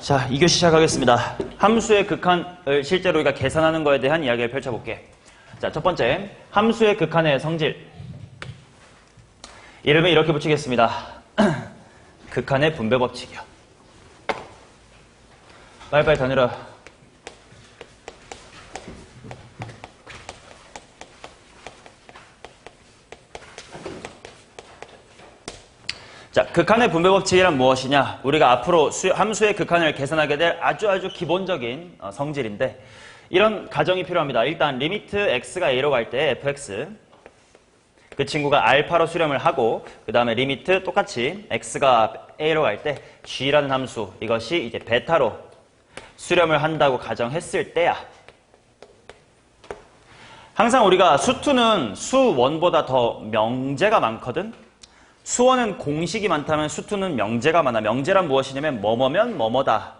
자, 2교시 시작하겠습니다. 함수의 극한을 실제로 우리가 계산하는 거에 대한 이야기를 펼쳐볼게. 자, 첫 번째, 함수의 극한의 성질. 이름을 이렇게 붙이겠습니다. 극한의 분배 법칙이요. 빨리빨리 다 내려. 자, 극한의 분배 법칙이란 무엇이냐? 우리가 앞으로 함수의 극한을 계산하게 될 아주 기본적인 성질인데 이런 가정이 필요합니다. 일단 리미트 x가 a로 갈 때 fx 그 친구가 알파로 수렴을 하고 그 다음에 리미트 똑같이 x가 a로 갈 때 g라는 함수 이것이 이제 베타로 수렴을 한다고 가정했을 때야 항상 우리가 수2는 수1보다 더 명제가 많거든. 수1은 공식이 많다면 수2는 명제가 많아. 명제란 무엇이냐면 뭐뭐면 뭐뭐다.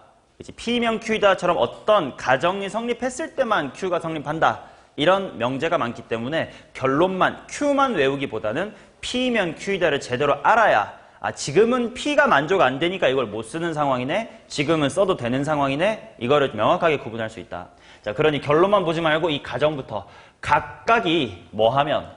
P면 Q이다처럼 어떤 가정이 성립했을 때만 Q가 성립한다. 이런 명제가 많기 때문에 결론만 Q만 외우기보다는 P면 Q이다를 제대로 알아야 지금은 P가 만족 안 되니까 이걸 못 쓰는 상황이네. 지금은 써도 되는 상황이네. 이거를 명확하게 구분할 수 있다. 자, 그러니 결론만 보지 말고 이 가정부터 각각이 뭐하면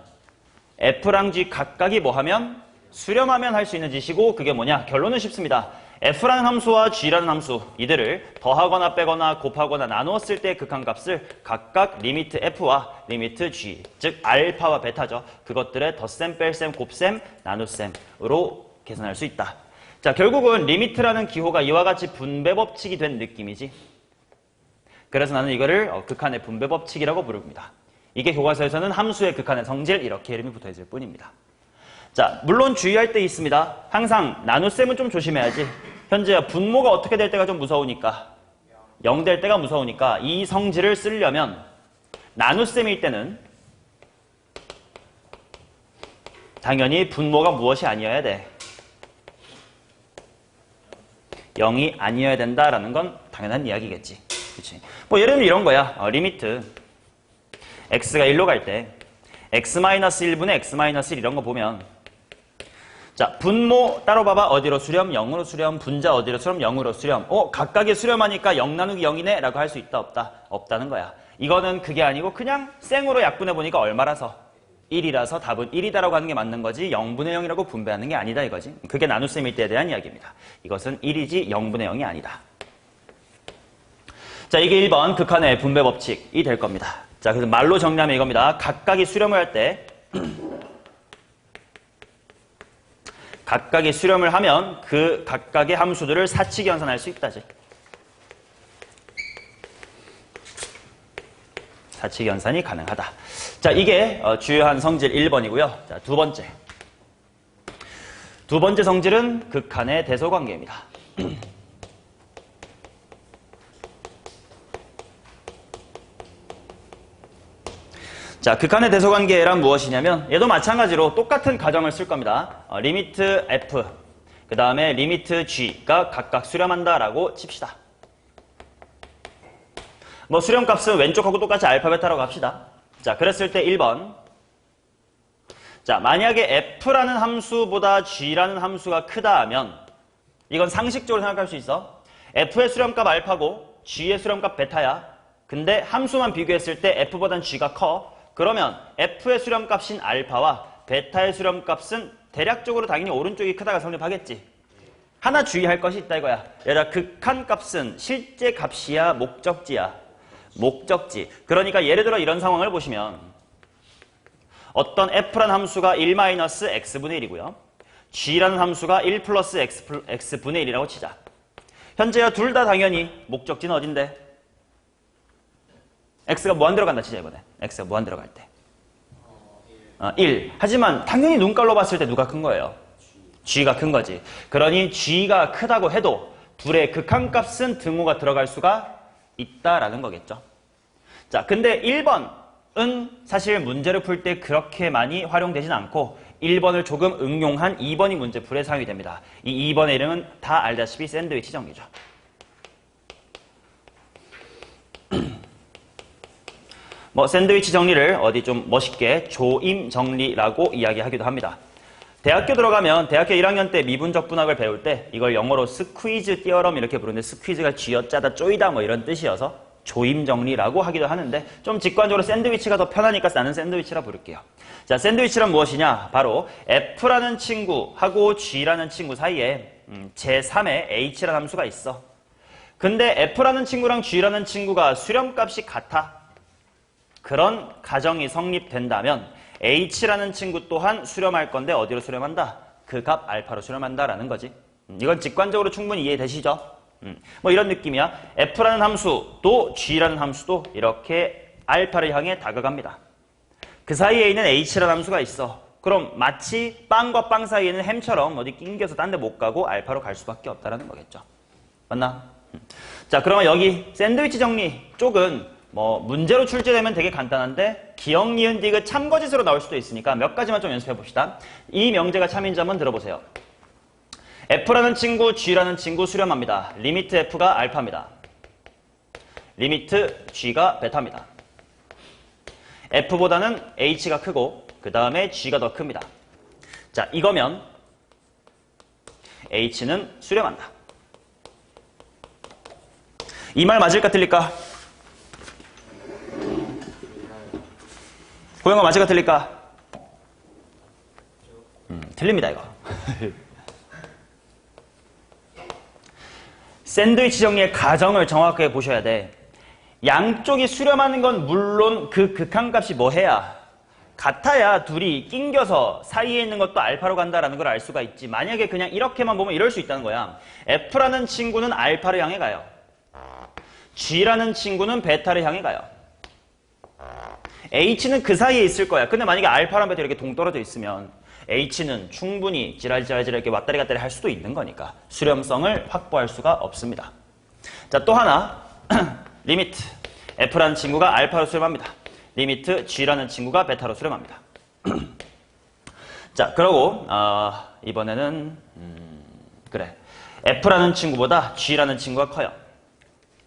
F랑 G 각각이 뭐하면 수렴하면 할 수 있는 짓이고 그게 뭐냐? 결론은 쉽습니다. F라는 함수와 G라는 함수 이들을 더하거나 빼거나 곱하거나 나누었을 때 극한값을 각각 리미트 F와 리미트 G 즉 알파와 베타죠. 그것들의 덧셈, 뺄셈, 곱셈, 나눗셈으로 계산할 수 있다. 자, 결국은 리미트라는 기호가 이와 같이 분배 법칙이 된 느낌이지. 그래서 나는 이거를 극한의 분배 법칙이라고 부릅니다. 이게 교과서에서는 함수의 극한의 성질 이렇게 이름이 붙어있을 뿐입니다. 자, 물론 주의할 때 있습니다. 항상 나눗셈은 좀 조심해야지. 현재 분모가 어떻게 될 때가 좀 무서우니까 0 될 때가 무서우니까 이 성질을 쓰려면 나눗셈일 때는 당연히 분모가 무엇이 아니어야 돼. 0이 아니어야 된다라는 건 당연한 이야기겠지. 그치? 뭐 예를 들면 이런 거야. 리미트 x가 1로 갈 때 x-1분의 x-1 이런 거 보면 자, 분모 따로 봐봐. 어디로 수렴? 0으로 수렴. 분자 어디로 수렴? 0으로 수렴. 각각의 수렴하니까 0 나누기 0이네? 라고 할 수 있다? 없다? 없다는 거야. 이거는 그게 아니고 그냥 생으로 약분해보니까 얼마라서? 1이라서 답은 1이다라고 하는 게 맞는 거지 0분의 0이라고 분배하는 게 아니다 이거지. 그게 나눗셈일 때에 대한 이야기입니다. 이것은 1이지 0분의 0이 아니다. 자, 이게 1번 극한의 분배 법칙이 될 겁니다. 자, 그래서 말로 정리하면 이겁니다. 각각이 수렴을 할 때 각각이 수렴을 하면 그 각각의 함수들을 사칙 연산할 수 있다지. 사칙 연산이 가능하다. 자, 이게 주요한 성질 1번이고요. 자, 두 번째. 두 번째 성질은 극한의 대소관계입니다. 자, 극한의 대소관계란 무엇이냐면 얘도 마찬가지로 똑같은 가정을 쓸 겁니다. 리미트 f 그 다음에 리미트 g가 각각 수렴한다라고 칩시다. 뭐 수렴값은 왼쪽하고 똑같이 알파 베타라고 합시다. 자, 그랬을 때 1번 자, 만약에 f라는 함수보다 g라는 함수가 크다 하면 이건 상식적으로 생각할 수 있어. f의 수렴값 알파고 g의 수렴값 베타야. 근데 함수만 비교했을 때 f보단 g가 커. 그러면 f의 수렴값인 알파와 베타의 수렴값은 대략적으로 당연히 오른쪽이 크다가 성립하겠지. 하나 주의할 것이 있다 이거야. 얘들아, 극한값은 실제 값이야 목적지야? 목적지. 그러니까 예를 들어 이런 상황을 보시면 어떤 f라는 함수가 1-x분의 1이고요. g라는 함수가 1 플러스 x분의 1이라고 치자. 현재야 둘 다 당연히 목적지는 어딘데? x가 무한 들어간다 치자 이번에. x가 무한 들어갈 때 1. 하지만 당연히 눈깔로 봤을 때 누가 큰 거예요? g가 큰 거지. 그러니 g가 크다고 해도 둘의 극한값은 등호가 들어갈 수가 있다라는 거겠죠. 자, 근데 1번은 사실 문제를 풀 때 그렇게 많이 활용되진 않고 1번을 조금 응용한 2번이 문제 풀에 사용이 됩니다. 이 2번의 이름은 다 알다시피 샌드위치 정리죠. 뭐 샌드위치 정리를 어디 좀 멋있게 조임 정리라고 이야기하기도 합니다. 대학교 들어가면 대학교 1학년 때 미분적분학을 배울 때 이걸 영어로 스퀴즈 띠어럼 이렇게 부르는데 스퀴즈가 쥐어짜다 쪼이다 뭐 이런 뜻이어서 조임정리라고 하기도 하는데 좀 직관적으로 샌드위치가 더 편하니까 나는 샌드위치라 부를게요. 자, 샌드위치란 무엇이냐? 바로 F라는 친구하고 G라는 친구 사이에 제3의 H라는 함수가 있어. 근데 F라는 친구랑 G라는 친구가 수렴값이 같아. 그런 가정이 성립된다면 H라는 친구 또한 수렴할 건데 어디로 수렴한다? 그 값 알파로 수렴한다라는 거지. 이건 직관적으로 충분히 이해되시죠? 뭐 이런 느낌이야. F라는 함수도 G라는 함수도 이렇게 알파를 향해 다가갑니다. 그 사이에 있는 H라는 함수가 있어. 그럼 마치 빵과 빵 사이에는 햄처럼 어디 낑겨서 딴 데 못 가고 알파로 갈 수밖에 없다는 거겠죠. 맞나? 자, 그러면 여기 샌드위치 정리 쪽은 뭐 문제로 출제되면 되게 간단한데 기억, 니은, 디귿 참거짓으로 나올 수도 있으니까 몇 가지만 좀 연습해 봅시다. 이 명제가 참인지 한번 들어보세요. F라는 친구, G라는 친구 수렴합니다. 리미트 F가 알파입니다. 리미트 G가 베타입니다. F보다는 H가 크고 그 다음에 G가 더 큽니다. 자, 이거면 H는 수렴한다. 이 말 맞을까 틀릴까? 고영아 맞을까 틀릴까? 틀립니다 이거. 샌드위치 정리의 가정을 정확하게 보셔야 돼. 양쪽이 수렴하는 건 물론 그 극한값이 뭐 해야? 같아야 둘이 낑겨서 사이에 있는 것도 알파로 간다라는 걸 알 수가 있지. 만약에 그냥 이렇게만 보면 이럴 수 있다는 거야. F라는 친구는 알파를 향해 가요. G라는 친구는 베타를 향해 가요. H는 그 사이에 있을 거야. 근데 만약에 알파랑 베타 이렇게 동떨어져 있으면 H는 충분히 지랄지랄 이렇게 왔다리 갔다리 할 수도 있는 거니까 수렴성을 확보할 수가 없습니다. 자, 또 하나 리미트 F라는 친구가 알파로 수렴합니다. 리미트 G라는 친구가 베타로 수렴합니다. 자, 그러고 이번에는 그래 F라는 친구보다 G라는 친구가 커요.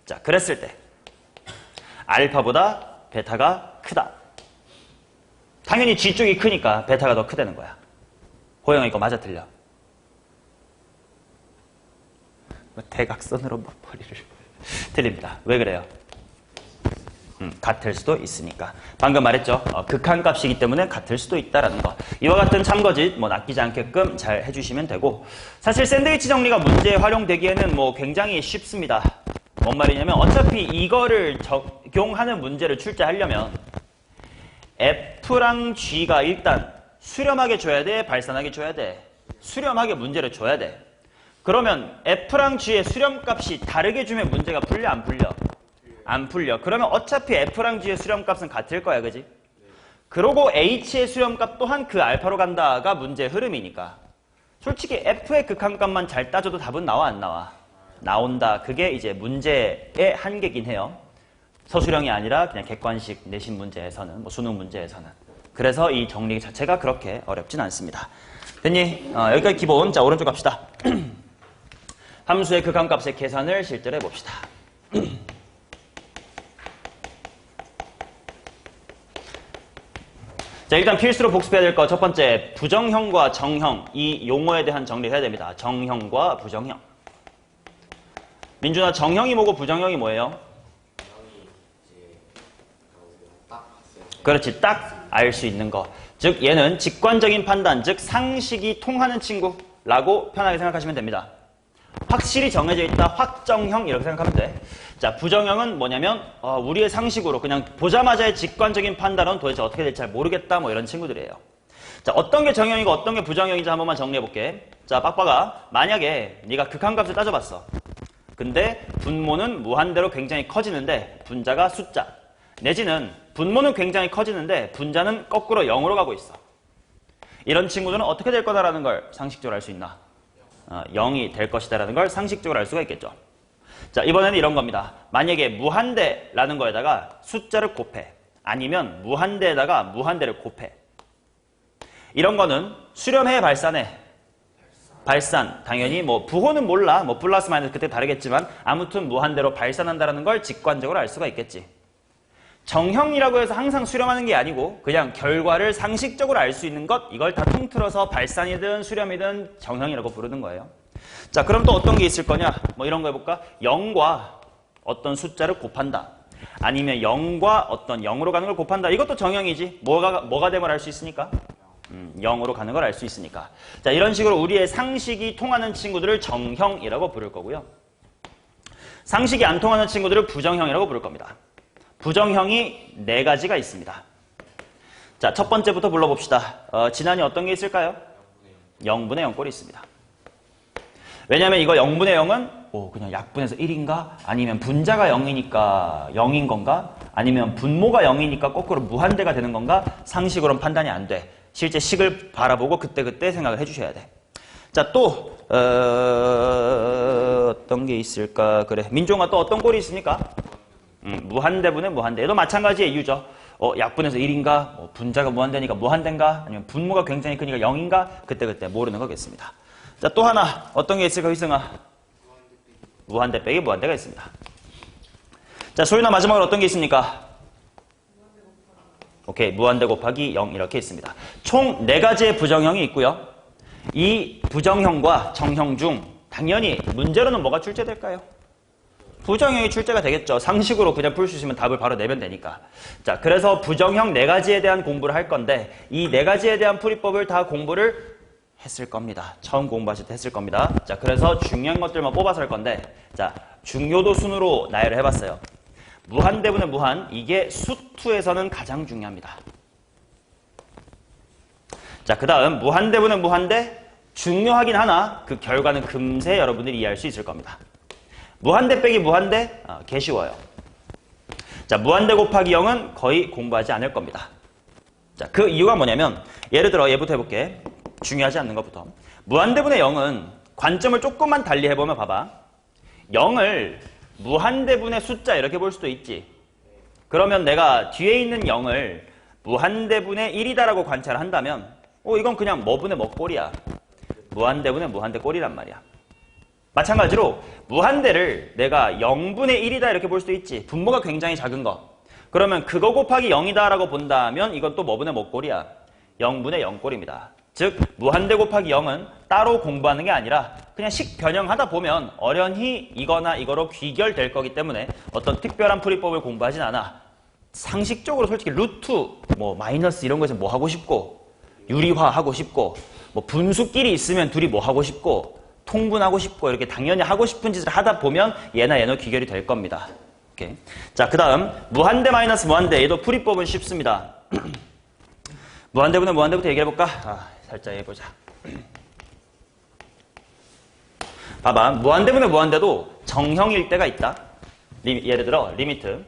자, 그랬을 때 알파보다 베타가 크다. 당연히 G 쪽이 크니까 베타가 더 크다는 거야. 호영아 이거 맞아 틀려? 대각선으로 막 머리를 틀립니다. 왜 그래요? 같을 수도 있으니까. 방금 말했죠. 극한값이기 때문에 같을 수도 있다라는 거. 이와 같은 참거짓 뭐 낚이지 않게끔 잘 해주시면 되고 사실 샌드위치 정리가 문제에 활용되기에는 뭐 굉장히 쉽습니다. 뭔 말이냐면 어차피 이거를 적용하는 문제를 출제하려면 F랑 G가 일단 수렴하게 줘야 돼? 발산하게 줘야 돼? 수렴하게 문제를 줘야 돼. 그러면 F랑 G의 수렴값이 다르게 주면 문제가 풀려 안 풀려? 안 풀려. 그러면 어차피 F랑 G의 수렴값은 같을 거야. 그지? 그러고 H의 수렴값 또한 그 알파로 간다가 문제의 흐름이니까 솔직히 F의 극한값만 잘 따져도 답은 나와 안 나와? 나온다. 그게 이제 문제의 한계긴 해요. 서술형이 아니라 그냥 객관식 내신 문제에서는 뭐 수능 문제에서는. 그래서 이 정리 자체가 그렇게 어렵진 않습니다. 됐니? 여기까지 기본. 자, 오른쪽 갑시다. 함수의 극한값의 계산을 실제로 해봅시다. 자, 일단 필수로 복습해야 될 거 첫 번째, 부정형과 정형. 이 용어에 대한 정리를 해야 됩니다. 정형과 부정형. 민준아, 정형이 뭐고 부정형이 뭐예요? 그렇지, 딱 알 수 있는 거. 즉 얘는 직관적인 판단, 즉 상식이 통하는 친구라고 편하게 생각하시면 됩니다. 확실히 정해져 있다, 확정형 이렇게 생각하면 돼. 자, 부정형은 뭐냐면 우리의 상식으로 그냥 보자마자의 직관적인 판단은 도대체 어떻게 될지 잘 모르겠다 뭐 이런 친구들이에요. 자, 어떤 게 정형이고 어떤 게 부정형인지 한 번만 정리해볼게. 자, 빡빡아, 만약에 네가 극한값을 따져봤어. 근데 분모는 무한대로 굉장히 커지는데 분자가 숫자, 내지는 분모는 굉장히 커지는데 분자는 거꾸로 0으로 가고 있어. 이런 친구들은 어떻게 될 거다라는 걸 상식적으로 알 수 있나? 0이 될 것이다라는 걸 상식적으로 알 수가 있겠죠. 자, 이번에는 이런 겁니다. 만약에 무한대라는 거에다가 숫자를 곱해. 아니면 무한대에다가 무한대를 곱해. 이런 거는 수렴해, 발산해? 발산. 당연히 뭐 부호는 몰라. 뭐 플러스 마이너스 그때 다르겠지만 아무튼 무한대로 발산한다는 걸 직관적으로 알 수가 있겠지. 정형이라고 해서 항상 수렴하는 게 아니고 그냥 결과를 상식적으로 알 수 있는 것, 이걸 다 통틀어서 발산이든 수렴이든 정형이라고 부르는 거예요. 자, 그럼 또 어떤 게 있을 거냐? 뭐 이런 거 해볼까? 0과 어떤 숫자를 곱한다. 아니면 0과 어떤 0으로 가는 걸 곱한다. 이것도 정형이지. 뭐가 되면 알 수 있으니까? 0으로 가는 걸 알 수 있으니까. 자, 이런 식으로 우리의 상식이 통하는 친구들을 정형이라고 부를 거고요. 상식이 안 통하는 친구들을 부정형이라고 부를 겁니다. 부정형이 4가지가 있습니다. 자, 첫 번째부터 불러봅시다. 진한이 어떤 게 있을까요? 0분의 0 꼴이 있습니다. 왜냐면 이거 0분의 0은 그냥 약분해서 1인가? 아니면 분자가 0이니까 0인 건가? 아니면 분모가 0이니까 거꾸로 무한대가 되는 건가? 상식으로는 판단이 안 돼. 실제 식을 바라보고 그때그때 생각을 해주셔야 돼. 자, 또 어떤 게 있을까? 그래, 민종아 또 어떤 꼴이 있습니까? 무한대분의 무한대. 얘도 마찬가지의 이유죠. 약분해서 1인가? 분자가 무한대니까 무한대인가? 아니면 분모가 굉장히 크니까 0인가? 그때그때 모르는 거겠습니다. 자, 또 하나 어떤 게 있을까, 희승아? 무한대 빼기 무한대가 있습니다. 자, 소윤아 마지막으로 어떤 게 있습니까? 오케이, 무한대 곱하기 0 이렇게 있습니다. 총 4가지의 부정형이 있고요. 이 부정형과 정형 중 당연히 문제로는 뭐가 출제될까요? 부정형이 출제가 되겠죠. 상식으로 그냥 풀 수 있으면 답을 바로 내면 되니까. 자, 그래서 부정형 4가지에 대한 공부를 할 건데 이 4가지에 대한 풀이법을 다 공부를 했을 겁니다. 처음 공부하실 때 했을 겁니다. 자, 그래서 중요한 것들만 뽑아서 할 건데, 자, 중요도 순으로 나열을 해봤어요. 무한대분의 무한, 이게 수투에서는 가장 중요합니다. 자, 그 다음 무한대분의 무한대, 중요하긴 하나 그 결과는 금세 여러분들이 이해할 수 있을 겁니다. 무한대 빼기 무한대, 개 쉬워요. 자, 무한대 곱하기 0은 거의 공부하지 않을 겁니다. 자, 그 이유가 뭐냐면, 예를 들어 얘부터 해볼게. 중요하지 않는 것부터. 무한대분의 0은 관점을 조금만 달리 해보면 봐봐. 0을 무한대분의 숫자 이렇게 볼 수도 있지. 그러면 내가 뒤에 있는 0을 무한대분의 1이다라고 관찰을 한다면 이건 그냥 뭐분의 뭐 꼴이야. 무한대분의 무한대 꼴이란 말이야. 마찬가지로 무한대를 내가 0분의 1이다 이렇게 볼 수도 있지. 분모가 굉장히 작은 거. 그러면 그거 곱하기 0이다라고 본다면 이건 또 뭐분의 뭐 꼴이야. 0분의 0 꼴입니다. 즉 무한대 곱하기 0은 따로 공부하는 게 아니라 그냥 식 변형하다 보면 어련히 이거나 이거로 귀결될 거기 때문에 어떤 특별한 풀이법을 공부하진 않아. 상식적으로 솔직히 루트, 마이너스 이런 거에서 뭐 하고 싶고, 유리화 하고 싶고, 분수끼리 있으면 둘이 뭐 하고 싶고, 통분하고 싶고, 이렇게 당연히 하고 싶은 짓을 하다 보면 얘나 얘너 귀결이 될 겁니다. 오케이. 자, 그 다음 무한대 마이너스 무한대, 얘도 풀이법은 쉽습니다. 무한대분의 무한대부터 얘기해볼까? 살짝 해보자. 봐봐, 무한대분의 무한대도 정형일 때가 있다. 예를 들어 리미트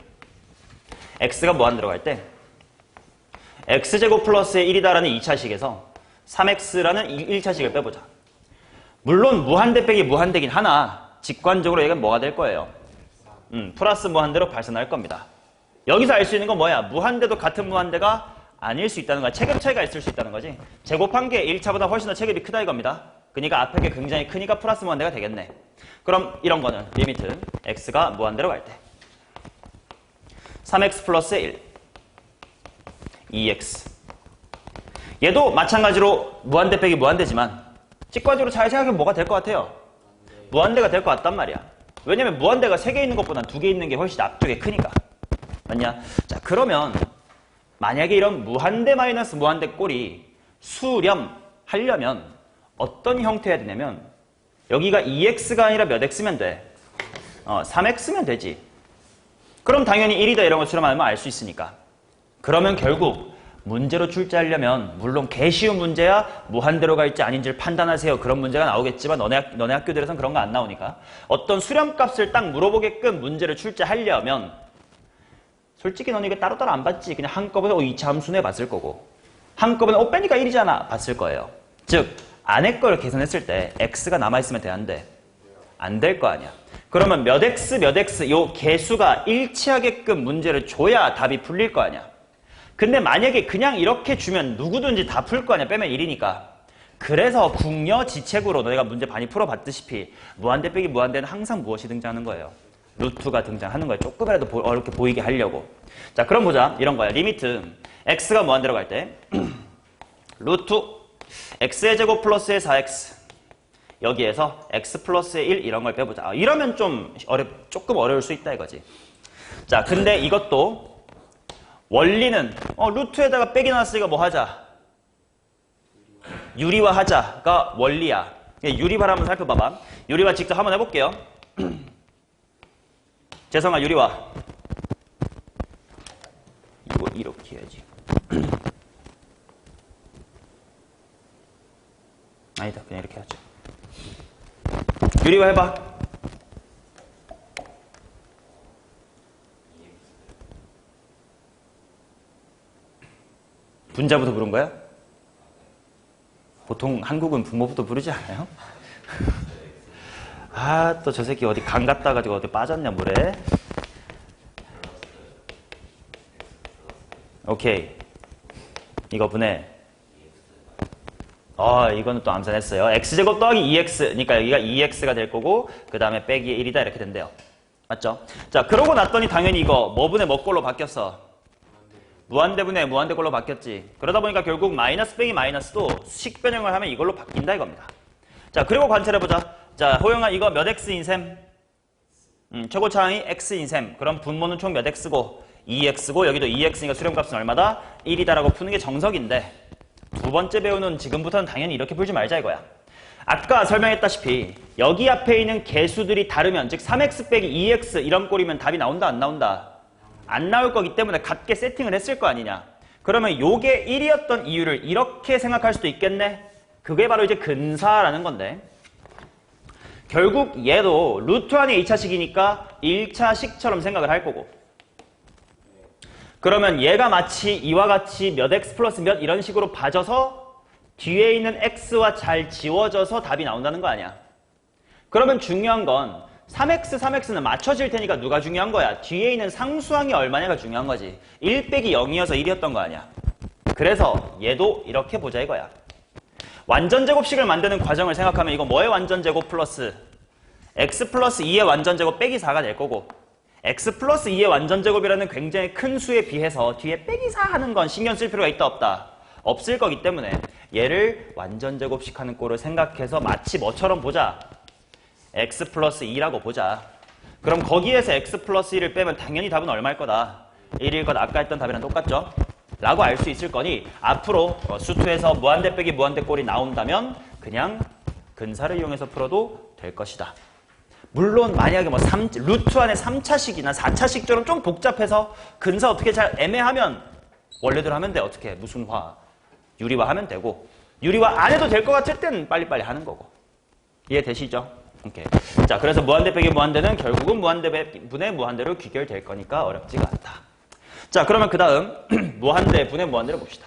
x가 무한대로 갈 때 x제곱 플러스의 1이다라는 2차식에서 3x라는 1차식을 빼보자. 물론 무한대 빼기 무한대긴 하나 직관적으로 얘가 뭐가 될 거예요? 플러스 무한대로 발산할 겁니다. 여기서 알 수 있는 건 뭐야? 무한대도 같은 무한대가 아닐 수 있다는 거야. 체급 차이가 있을 수 있다는 거지. 제곱한 게 1차보다 훨씬 더 체급이 크다 이겁니다. 그러니까 앞에 게 굉장히 크니까 플러스 무한대가 되겠네. 그럼 이런 거는 리미트 x가 무한대로 갈 때 3x 플러스 1 2x 얘도 마찬가지로 무한대 빼기 무한대지만 직관적으로 잘 생각하면 뭐가 될 것 같아요? 무한대가 될 것 같단 말이야. 왜냐면 무한대가 3개 있는 것보단 2개 있는 게 훨씬 앞쪽에 크니까. 맞냐? 자, 그러면 만약에 이런 무한대 마이너스 무한대 꼴이 수렴하려면 어떤 형태여야 되냐면 여기가 2x가 아니라 몇 x면 돼? 3x면 되지. 그럼 당연히 1이다 이런 거 수렴하면 알 수 있으니까. 그러면 결국 문제로 출제하려면 물론 개쉬운 문제야 무한대로 갈지 아닌지를 판단하세요. 그런 문제가 나오겠지만 너네 학교들에선 그런 거 안 나오니까 어떤 수렴값을 딱 물어보게끔 문제를 출제하려면 솔직히 너는 이거 따로따로 안 봤지. 그냥 한꺼번에 2차 함수네 봤을 거고 한꺼번에 빼니까 1이잖아 봤을 거예요. 즉 안에 걸 계산했을 때 x가 남아있으면 돼 안 돼? 안 될 거 아니야. 그러면 몇 x 요 개수가 일치하게끔 문제를 줘야 답이 풀릴 거 아니야. 근데 만약에 그냥 이렇게 주면 누구든지 다 풀 거 아니야. 빼면 1이니까. 그래서 궁여지책으로 너희가 문제 많이 풀어봤듯이 무한대 빼기 무한대는 항상 무엇이 등장하는 거예요? 루트가 등장하는 거예요. 조금이라도 어렵게 보이게 하려고. 자, 그럼 보자. 이런 거야. 리미트 x가 무한대로 갈 때 루트 x의 제곱 플러스의 4x 여기에서 x 플러스의 1 이런 걸 빼보자. 이러면 좀 조금 어려울 수 있다 이거지. 자, 근데 이것도 원리는 루트에다가 빼기 나왔으니까 뭐 하자? 유리화 하자가 원리야. 유리화를 한번 살펴봐봐. 유리화 직접 한번 해볼게요. 재성아, 유리화. 이거 이렇게 해야지. 아니다, 그냥 이렇게 하죠. 유리화 해봐. 분자부터 부른 거야? 보통 한국은 분모부터 부르지 않아요? 아, 또 저 새끼 어디 강 갔다 가지고 어디 빠졌냐, 물에? 오케이. 이거 분해. 이거는 또 암산했어요. x제곱 더하기 2x. 그러니까 여기가 2x가 될 거고, 그 다음에 빼기에 1이다. 이렇게 된대요. 맞죠? 자, 그러고 났더니 당연히 이거 뭐 분해 뭐 꼴로 바뀌었어? 무한대 분해 무한대 꼴로 바뀌었지. 그러다 보니까 결국 마이너스 빼기 마이너스도 수식 변형을 하면 이걸로 바뀐다 이겁니다. 자, 그리고 관찰해보자. 자, 호영아, 이거 몇 x인 셈? 최고차항이 x인 셈. 그럼 분모는 총 몇 x고? 2x고, 여기도 2x니까 수렴값은 얼마다? 1이다라고 푸는 게 정석인데, 두 번째 배우는 지금부터는 당연히 이렇게 풀지 말자 이거야. 아까 설명했다시피 여기 앞에 있는 개수들이 다르면, 즉 3x 빼기 2x 이런 꼴이면 답이 나온다 안 나온다? 안 나올 거기 때문에 같게 세팅을 했을 거 아니냐. 그러면 요게 1이었던 이유를 이렇게 생각할 수도 있겠네. 그게 바로 이제 근사라는 건데, 결국 얘도 루트 안에 2차식이니까 1차식처럼 생각을 할 거고, 그러면 얘가 마치 이와 같이 몇 x 플러스 몇 이런 식으로 봐져서 뒤에 있는 x와 잘 지워져서 답이 나온다는 거 아니야. 그러면 중요한 건 3x, 3x는 맞춰질 테니까 누가 중요한 거야? 뒤에 있는 상수항이 얼마냐가 중요한 거지. 1 빼기 0이어서 1이었던 거 아니야. 그래서 얘도 이렇게 보자 이거야. 완전제곱식을 만드는 과정을 생각하면 이거 뭐의 완전제곱 플러스 x 플러스 2의 완전제곱 빼기 4가 될 거고, x 플러스 2의 완전제곱이라는 굉장히 큰 수에 비해서 뒤에 빼기 4 하는 건 신경 쓸 필요가 있다 없다? 없을 거기 때문에 얘를 완전제곱식 하는 꼴을 생각해서 마치 뭐처럼 보자? x 플러스 2라고 보자. 그럼 거기에서 x 플러스 1을 빼면 당연히 답은 얼마일 거다? 1일 것. 아까 했던 답이랑 똑같죠? 라고 알 수 있을 거니 앞으로 수투에서 무한대 빼기 무한대 꼴이 나온다면 그냥 근사를 이용해서 풀어도 될 것이다. 물론 만약에 뭐 루트 안에 3차식이나 4차식처럼 좀 복잡해서 근사 어떻게 잘 애매하면 원래대로 하면 돼. 어떻게 무슨 화? 유리화 하면 되고, 유리화 안 해도 될 것 같을 땐 빨리빨리 하는 거고. 이해되시죠? 오케이. 자, 그래서 무한대 빼기 무한대는 결국은 무한대 분의 무한대로 귀결될 거니까 어렵지가 않다. 자, 그러면 그 다음 무한대 분의 무한대를 봅시다.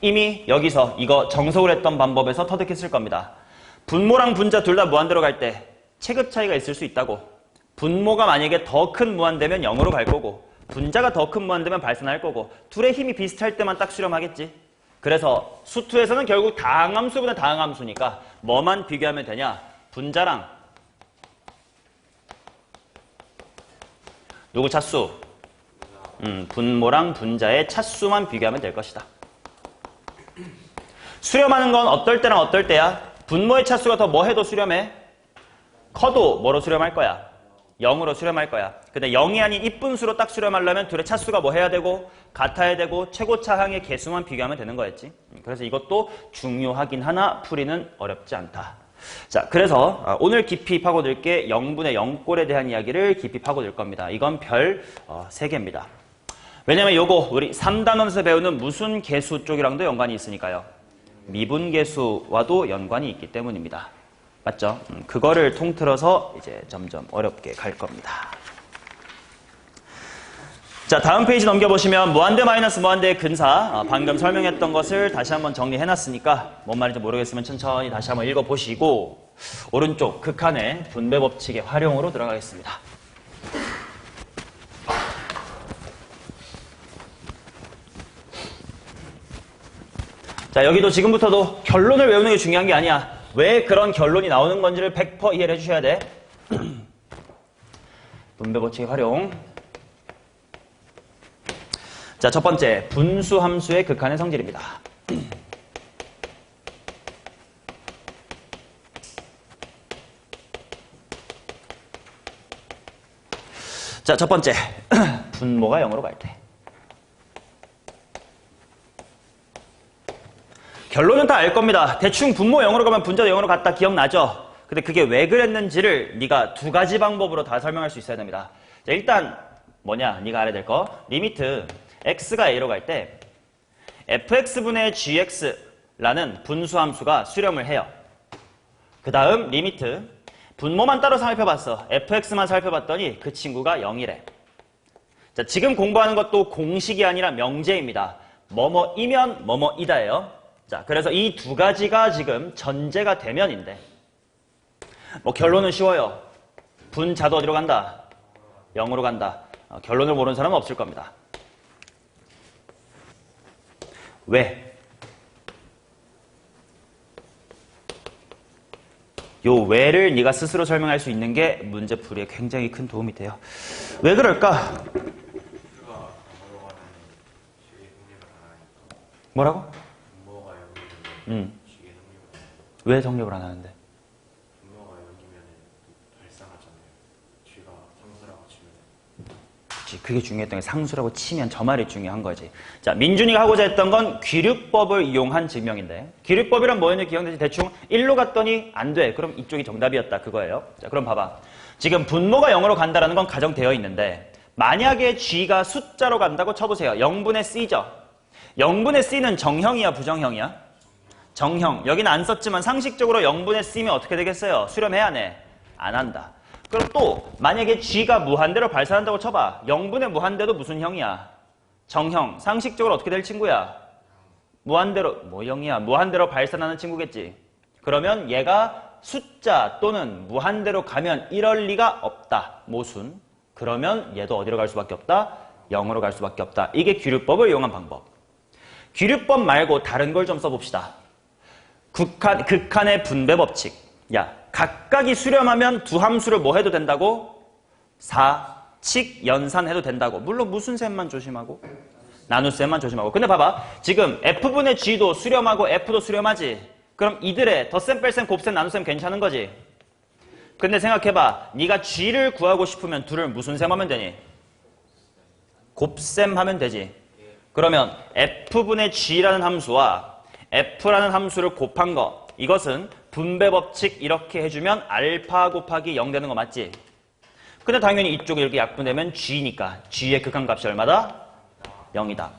이미 여기서 이거 정석을 했던 방법에서 터득했을 겁니다. 분모랑 분자 둘 다 무한대로 갈 때 체급 차이가 있을 수 있다고. 분모가 만약에 더 큰 무한대면 0으로 갈 거고, 분자가 더 큰 무한대면 발산할 거고, 둘의 힘이 비슷할 때만 딱 수렴하겠지. 그래서 수투에서는 결국 다항함수보다 다항함수니까 뭐만 비교하면 되냐? 분자랑 누구 차수? 분모랑 분자의 차수만 비교하면 될 것이다. 수렴하는 건 어떨 때랑 어떨 때야? 분모의 차수가 더 뭐 해도 수렴해? 커도 뭐로 수렴할 거야? 0으로 수렴할 거야. 근데 0이 아닌 이분수로 딱 수렴하려면 둘의 차수가 뭐 해야 되고? 같아야 되고, 최고차항의 개수만 비교하면 되는 거였지. 그래서 이것도 중요하긴 하나 풀이는 어렵지 않다. 자, 그래서 오늘 깊이 파고들 게 0분의 0꼴에 대한 이야기를 깊이 파고들 겁니다. 이건 별 3개입니다. 왜냐면 요거 우리 3단원에서 배우는 무슨 계수 쪽이랑도 연관이 있으니까요. 미분계수와도 연관이 있기 때문입니다. 맞죠? 그거를 통틀어서 이제 점점 어렵게 갈 겁니다. 자, 다음 페이지 넘겨보시면 무한대 마이너스 무한대의 근사, 방금 설명했던 것을 다시 한번 정리해놨으니까 뭔 말인지 모르겠으면 천천히 다시 한번 읽어보시고, 오른쪽 극한의 분배 법칙의 활용으로 들어가겠습니다. 자, 여기도 지금부터도 결론을 외우는 게 중요한 게 아니야. 왜 그런 결론이 나오는 건지를 100% 이해를 해주셔야 돼. 분배 법칙의 활용. 자, 첫 번째, 분수 함수의 극한의 성질입니다. 자, 첫 번째, 분모가 0으로 갈 때. 결론은 다 알 겁니다. 대충 분모 0으로 가면 분자도 0으로 갔다 기억나죠? 근데 그게 왜 그랬는지를 네가 두 가지 방법으로 다 설명할 수 있어야 됩니다. 자, 일단 뭐냐? 네가 알아야 될 거. 리미트 x가 a로 갈 때 fx분의 gx라는 분수함수가 수렴을 해요. 그 다음 리미트 분모만 따로 살펴봤어. fx만 살펴봤더니 그 친구가 0이래. 자, 지금 공부하는 것도 공식이 아니라 명제입니다. 뭐뭐이면 뭐뭐이다예요. 자, 그래서 이 두 가지가 지금 전제가 되면인데 뭐 결론은 쉬워요. 분자도 어디로 간다? 0으로 간다. 결론을 모르는 사람은 없을 겁니다. 왜? 요 왜를 네가 스스로 설명할 수 있는 게 문제 풀이에 굉장히 큰 도움이 돼요. 왜 그럴까? 뭐라고? 왜 정립을 안 하는데? 분모가 0이면 발상하잖아요. 쥐가 상수라고 치면. 그치, 그게 중요했던 게 상수라고 치면 저 말이 중요한 거지. 자, 민준이가 하고자 했던 건 귀류법을 이용한 증명인데 귀류법이란 뭐였는지 기억나지? 대충 1로 갔더니 안 돼. 그럼 이쪽이 정답이었다 그거예요. 자, 그럼 봐봐. 지금 분모가 0으로 간다라는 건 가정되어 있는데 만약에 G가 숫자로 간다고 쳐보세요. 0분의 C죠. 0분의 C는 정형이야 부정형이야? 정형. 여기는 안 썼지만 상식적으로 0분의 C면 어떻게 되겠어요? 수렴해야 안 해? 안 한다. 그럼 또 만약에 G가 무한대로 발산한다고 쳐봐. 0분의 무한대도 무슨 형이야? 정형. 상식적으로 어떻게 될 친구야? 무한대로, 뭐 형이야? 무한대로 발산하는 친구겠지. 그러면 얘가 숫자 또는 무한대로 가면 이럴 리가 없다. 모순. 그러면 얘도 어디로 갈 수밖에 없다? 0으로 갈 수밖에 없다. 이게 귀류법을 이용한 방법. 귀류법 말고 다른 걸 좀 써봅시다. 극한의 분배 법칙. 야, 각각이 수렴하면 두 함수를 뭐 해도 된다고? 사칙 연산해도 된다고. 물론 무슨 셈만 조심하고? 나눗셈만 조심하고. 근데 봐봐. 지금 F분의 G도 수렴하고 F도 수렴하지. 그럼 이들의 덧셈, 뺄셈, 곱셈, 나눗셈 괜찮은 거지? 근데 생각해봐. 네가 G를 구하고 싶으면 둘을 무슨 셈 하면 되니? 곱셈 하면 되지. 그러면 F분의 G라는 함수와 F라는 함수를 곱한 거, 이것은 분배 법칙 이렇게 해주면 알파 곱하기 0 되는 거 맞지? 근데 당연히 이쪽에 이렇게 약분되면 G니까 G의 극한값이 얼마다? 0이다.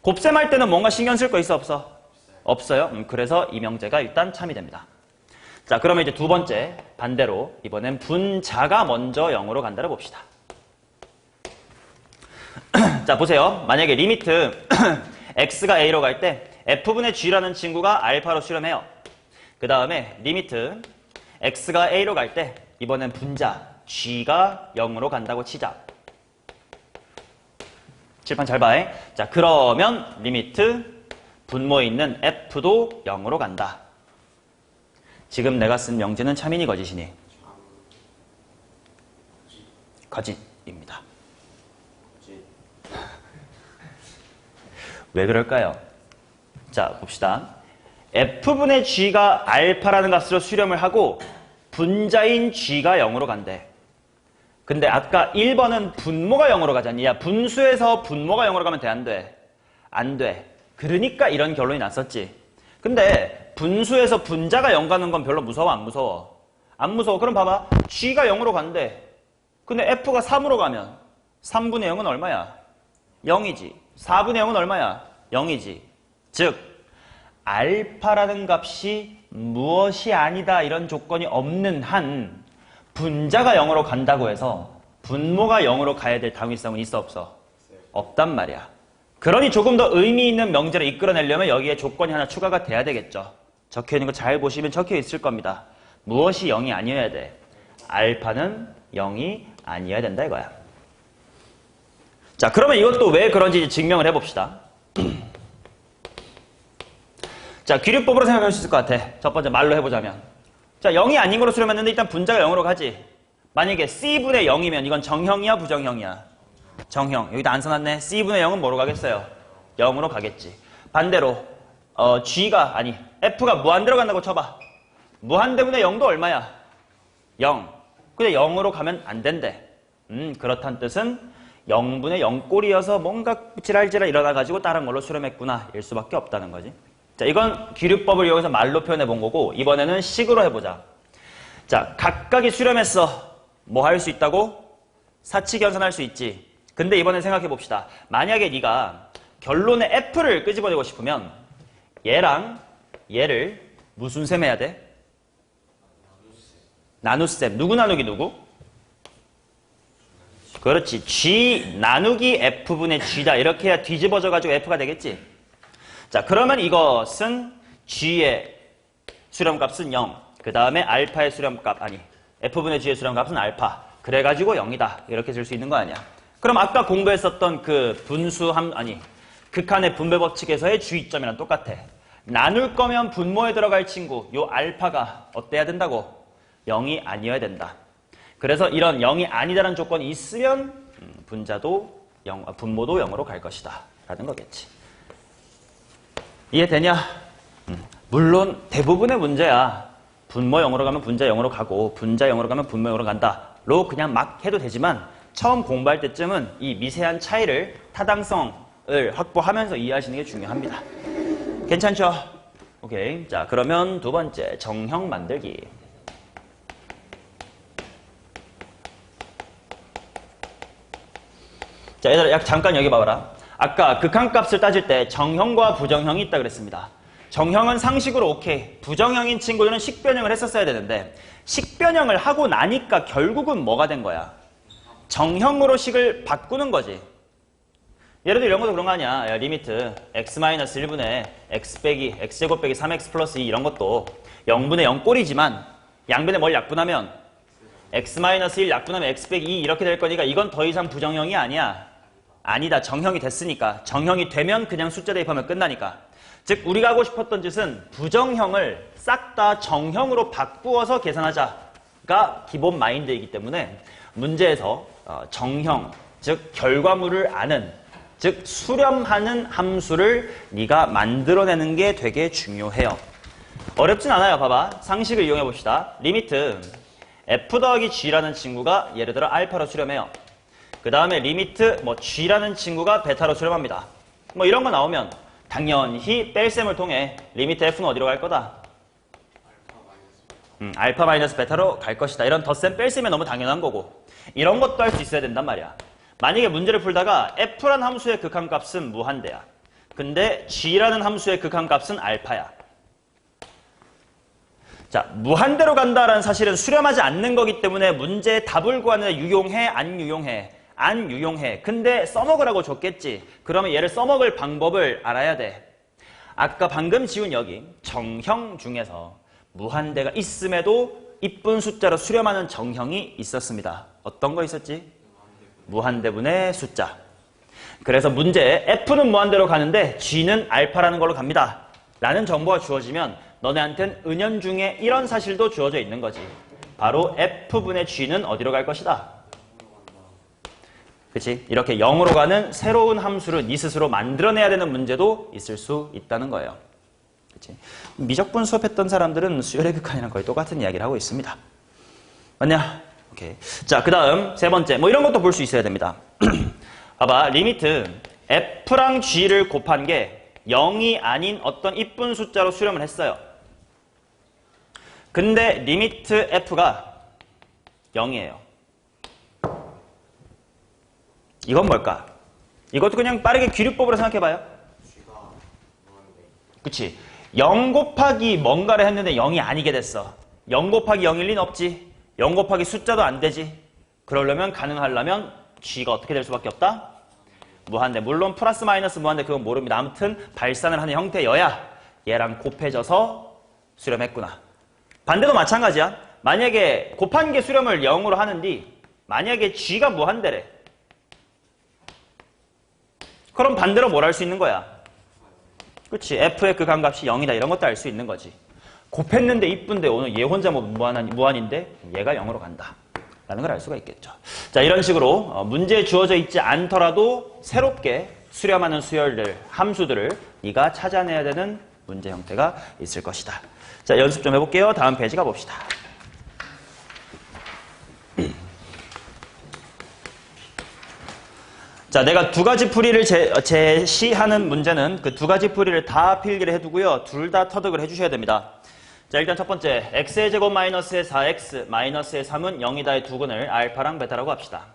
곱셈할 때는 뭔가 신경 쓸 거 있어 없어? 없어요. 그래서 이 명제가 일단 참이 됩니다. 자, 그러면 이제 두 번째 반대로 이번엔 분자가 먼저 0으로 간다를 봅시다. 자, 보세요. 만약에 리미트 x가 a로 갈 때 f분의 g라는 친구가 알파로 수렴해요. 그 다음에 리미트 x가 a로 갈 때 이번엔 분자 g가 0으로 간다고 치자. 칠판 잘 봐. 자, 그러면 리미트 분모에 있는 f도 0으로 간다. 지금 내가 쓴 명제는 참이니 거짓이니? 거짓입니다. 왜 그럴까요? 자, 봅시다. f분의 g가 알파라는 값으로 수렴을 하고 분자인 g가 0으로 간대. 근데 아까 1번은 분모가 0으로 가잖니. 야, 분수에서 분모가 0으로 가면 돼, 안 돼? 안 돼. 그러니까 이런 결론이 났었지. 근데 분수에서 분자가 0 가는 건 별로 무서워, 안 무서워? 안 무서워. 그럼 봐봐. g가 0으로 간대. 근데 f가 3으로 가면 3분의 0은 얼마야? 0이지. 4분의 0은 얼마야? 0이지. 즉 알파라는 값이 무엇이 아니다 이런 조건이 없는 한 분자가 0으로 간다고 해서 분모가 0으로 가야 될 당위성은 있어 없어? 없단 말이야. 그러니 조금 더 의미 있는 명제를 이끌어내려면 여기에 조건이 하나 추가가 돼야 되겠죠. 적혀있는 거 잘 보시면 적혀 있을 겁니다. 무엇이 0이 아니어야 돼? 알파는 0이 아니어야 된다 이거야. 자, 그러면 이것도 왜 그런지 증명을 해봅시다. 자, 귀류법으로 생각할 수 있을 것 같아. 첫 번째 말로 해보자면. 자, 0이 아닌 걸로 수렴했는데 일단 분자가 0으로 가지. 만약에 C분의 0이면 이건 정형이야, 부정형이야? 정형. 여기다 안 써놨네. C분의 0은 뭐로 가겠어요? 0으로 가겠지. 반대로 F가 무한대로 간다고 쳐봐. 무한대분의 0도 얼마야? 0. 근데 0으로 가면 안 된대. 그렇다는 뜻은 0분의 0꼴이어서 뭔가 지랄지랄 일어나가지고 다른 걸로 수렴했구나. 일 수밖에 없다는 거지. 자, 이건 기류법을 이용해서 말로 표현해 본 거고, 이번에는 식으로 해보자. 자, 각각이 수렴했어. 뭐 할 수 있다고? 사칙연산할 수 있지. 근데 이번엔 생각해 봅시다. 만약에 네가 결론에 F를 끄집어내고 싶으면 얘랑 얘를 무슨 셈 해야 돼? 나눗셈. 누구 나누기 누구? 그렇지. G 나누기 F분의 G다. 이렇게 해야 뒤집어져가지고 F가 되겠지. 자, 그러면 이것은 G의 수렴값은 0. 그 다음에 알파의 수렴값, F분의 G의 수렴값은 알파. 그래가지고 0이다. 이렇게 쓸 수 있는 거 아니야. 그럼 아까 공부했었던 그 극한의 분배 법칙에서의 주의점이랑 똑같아. 나눌 거면 분모에 들어갈 친구, 요 알파가 어때야 된다고? 0이 아니어야 된다. 그래서 이런 0이 아니다라는 조건이 있으면 분모도 0으로 갈 것이다. 라는 거겠지. 이해되냐? 물론 대부분의 문제야. 분모 0으로 가면 분자 0으로 가고 분자 0으로 가면 분모 0으로 간다. 로 그냥 막 해도 되지만 처음 공부할 때쯤은 이 미세한 차이를 타당성을 확보하면서 이해하시는 게 중요합니다. 괜찮죠? 오케이. 자, 그러면 두 번째 정형 만들기. 자, 얘들아 잠깐 여기 봐봐라. 아까 극한값을 따질 때 정형과 부정형이 있다 그랬습니다. 정형은 상식으로 오케이. 부정형인 친구들은 식변형을 했었어야 되는데 식변형을 하고 나니까 결국은 뭐가 된 거야? 정형으로 식을 바꾸는 거지. 예를 들어 이런 것도 그런 거 아니야. 야, 리미트 x-1분의 x 빼기 x제곱 빼기 3x 플러스 2 이런 것도 0분의 0 꼴이지만 양변에 뭘 약분하면 x-1 약분하면 x 빼기 2 이렇게 될 거니까 이건 더 이상 부정형이 아니야. 아니다. 정형이 됐으니까. 정형이 되면 그냥 숫자 대입하면 끝나니까. 즉 우리가 하고 싶었던 짓은 부정형을 싹 다 정형으로 바꾸어서 계산하자가 기본 마인드이기 때문에 문제에서 정형, 즉 결과물을 아는, 즉 수렴하는 함수를 네가 만들어내는 게 되게 중요해요. 어렵진 않아요. 봐봐. 상식을 이용해 봅시다. 리미트 f 더하기 g라는 친구가 예를 들어 알파로 수렴해요. 그 다음에 리미트 g라는 친구가 베타로 수렴합니다. 뭐 이런 거 나오면 당연히 뺄셈을 통해 리미트 f는 어디로 갈 거다? 알파 마이너스 베타로 갈 것이다. 이런 덧셈 뺄셈이 너무 당연한 거고 이런 것도 할 수 있어야 된단 말이야. 만약에 문제를 풀다가 f라는 함수의 극한값은 무한대야. 근데 g라는 함수의 극한값은 알파야. 자, 무한대로 간다라는 사실은 수렴하지 않는 거기 때문에 문제의 답을 구하는데 유용해? 안 유용해? 안 유용해. 근데 써먹으라고 줬겠지. 그러면 얘를 써먹을 방법을 알아야 돼. 아까 방금 지운 여기 정형 중에서 무한대가 있음에도 이쁜 숫자로 수렴하는 정형이 있었습니다. 어떤 거 있었지? 무한대분의 숫자. 그래서 문제에 f는 무한대로 가는데 g는 알파라는 걸로 갑니다. 라는 정보가 주어지면 너네한테는 은연중에 이런 사실도 주어져 있는 거지. 바로 f분의 g는 어디로 갈 것이다? 그치? 이렇게 0으로 가는 새로운 함수를 네 스스로 만들어내야 되는 문제도 있을 수 있다는 거예요. 그치? 미적분 수업했던 사람들은 수열의 극한이랑 거의 똑같은 이야기를 하고 있습니다. 맞냐? 오케이. 자, 그 다음 세 번째. 뭐 이런 것도 볼 수 있어야 됩니다. 봐봐. 리미트 f랑 g를 곱한 게 0이 아닌 어떤 이쁜 숫자로 수렴을 했어요. 근데 리미트 f가 0이에요. 이건 뭘까? 이것도 그냥 빠르게 귀류법으로 생각해봐요. 그치? 0 곱하기 뭔가를 했는데 0이 아니게 됐어. 0 곱하기 0일 리는 없지. 0 곱하기 숫자도 안 되지. 그러려면 가능하려면 g가 어떻게 될 수밖에 없다? 무한대. 물론 플러스 마이너스 무한대 그건 모릅니다. 아무튼 발산을 하는 형태여야 얘랑 곱해져서 수렴했구나. 반대도 마찬가지야. 만약에 곱한 게 수렴을 0으로 하는데 만약에 g가 무한대래. 그럼 반대로 뭘 할 수 있는 거야? 그치? f의 극한값이 0이다. 이런 것도 알 수 있는 거지. 곱했는데 이쁜데 오늘 얘 혼자 뭐 무한인데 얘가 0으로 간다. 라는 걸 알 수가 있겠죠. 자, 이런 식으로 문제에 주어져 있지 않더라도 새롭게 수렴하는 수열들, 함수들을 네가 찾아내야 되는 문제 형태가 있을 것이다. 자, 연습 좀 해볼게요. 다음 페이지 가봅시다. 자, 내가 두 가지 풀이를 제시하는 문제는 그 두 가지 풀이를 다 필기를 해두고요. 둘 다 터득을 해주셔야 됩니다. 자, 일단 첫 번째, x의 제곱 마이너스의 4x 마이너스의 3은 0이다의 두 근을 알파랑 베타라고 합시다.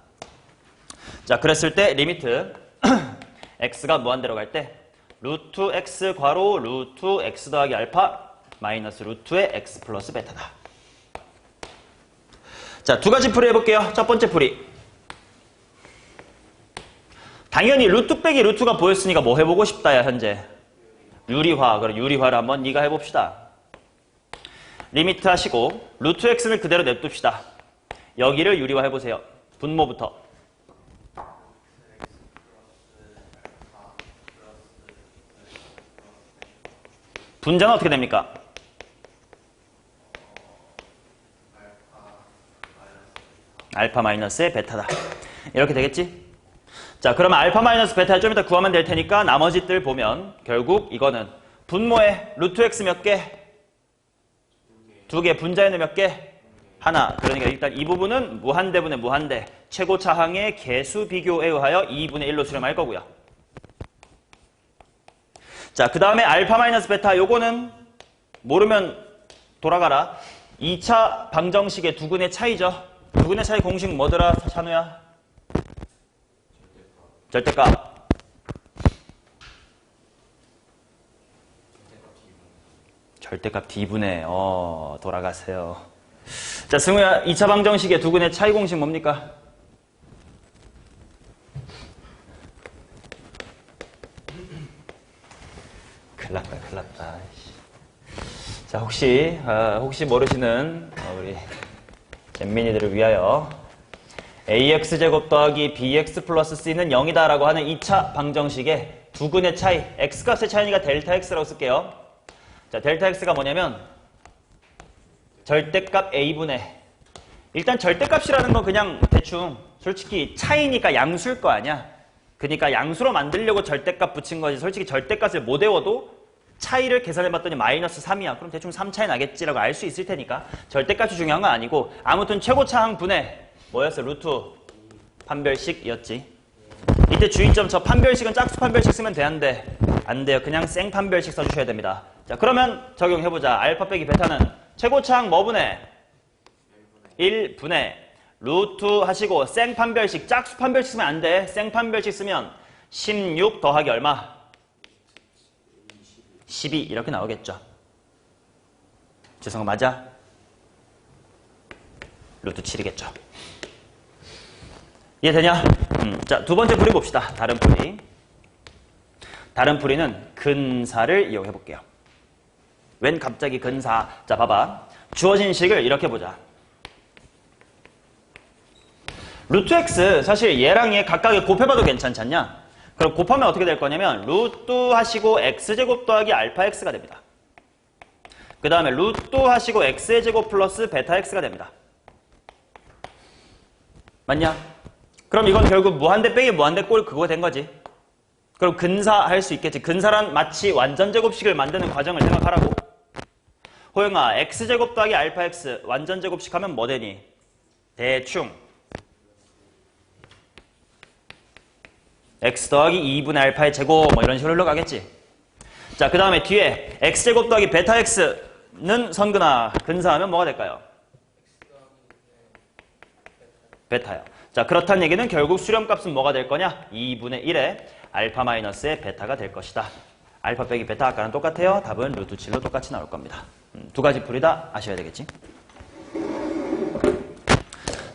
자, 그랬을 때 리미트 x가 무한대로 갈 때 루트 x 괄호 루트 x 더하기 알파 마이너스 루트의 x 플러스 베타다. 자, 두 가지 풀이 해볼게요. 첫 번째 풀이. 당연히 루트 빼기 루트가 보였으니까 뭐 해보고 싶다야, 현재. 유리화. 그럼 유리화를 한번 네가 해봅시다. 리미트 하시고 루트 x를 그대로 냅둡시다. 여기를 유리화 해보세요. 분모부터. 분자는 어떻게 됩니까? 알파 마이너스의 베타다. 이렇게 되겠지? 자, 그러면 알파 마이너스 베타를 좀 이따 구하면 될 테니까 나머지 들 보면 결국 이거는 분모에 루트 x 몇 개? 두 개. 분자에는 몇 개? 하나. 그러니까 일단 이 부분은 무한대분의 무한대. 최고차항의 개수 비교에 의하여 2분의 1로 수렴할 거고요. 자, 그 다음에 알파 마이너스 베타 요거는 모르면 돌아가라. 2차 방정식의 두 근의 차이죠. 두 근의 차이 공식 뭐더라, 찬우야? 절대값. 절대값 D분의 돌아가세요. 자, 승우야, 2차 방정식의 두 근의 차이 공식 뭡니까? 큰일 났다. 자, 혹시 모르시는 우리 잼민이들을 위하여 ax제곱 더하기 bx 플러스 c는 0이다 라고 하는 2차 방정식의 두 근의 차이, x값의 차이니까 델타 x라고 쓸게요. 자, 델타 x가 뭐냐면 절대값 a분의, 일단 절대값이라는 건 그냥 대충 솔직히 차이니까 양수일 거 아니야. 그러니까 양수로 만들려고 절대값 붙인 거지. 솔직히 절대값을 못 외워도 차이를 계산해봤더니 마이너스 3이야. 그럼 대충 3 차이 나겠지라고 알 수 있을 테니까 절대값이 중요한 건 아니고, 아무튼 최고차항 분의 뭐였어? 루트 판별식이었지. 이때 주의점, 저 판별식은 짝수 판별식 쓰면 되는데 안 돼요. 그냥 생 판별식 써주셔야 됩니다. 자, 그러면 적용해보자. 알파 빼기 베타는 최고차항 뭐 분의? 1분의 루트 하시고 생 판별식, 짝수 판별식 쓰면 안 돼. 생 판별식 쓰면 16 더하기 얼마? 12 이렇게 나오겠죠. 죄송한 맞아? 루트 7이겠죠. 이해되냐? 자, 두 번째 풀이 봅시다. 다른 풀이. 다른 풀이는 근사를 이용해 볼게요. 웬 갑자기 근사? 자, 봐봐. 주어진 식을 이렇게 보자. 루트 x, 사실 얘랑 얘 각각에 곱해봐도 괜찮지 않냐? 그럼 곱하면 어떻게 될 거냐면 루트 하시고 x제곱 더하기 알파 x가 됩니다. 그 다음에 루트 하시고 x의 제곱 플러스 베타 x가 됩니다. 맞냐? 그럼 이건 결국 무한대 빼기 무한대 꼴 그거 된 거지. 그럼 근사할 수 있겠지. 근사란 마치 완전제곱식을 만드는 과정을 생각하라고. 호영아, x제곱 더하기 알파 x 완전제곱식 하면 뭐 되니? 대충 x 더하기 2분의 알파의 제곱 뭐 이런 식으로 흘러가겠지. 자, 그 다음에 뒤에 x제곱 더하기 베타 x는 선근아 근사하면 뭐가 될까요? 베타요. 자, 그렇다는 얘기는 결국 수렴값은 뭐가 될 거냐? 2분의 1의 알파 마이너스의 베타가 될 것이다. 알파 빼기 베타 아까랑 똑같아요. 답은 루트 7로 똑같이 나올 겁니다. 두 가지 풀이 다 아셔야 되겠지.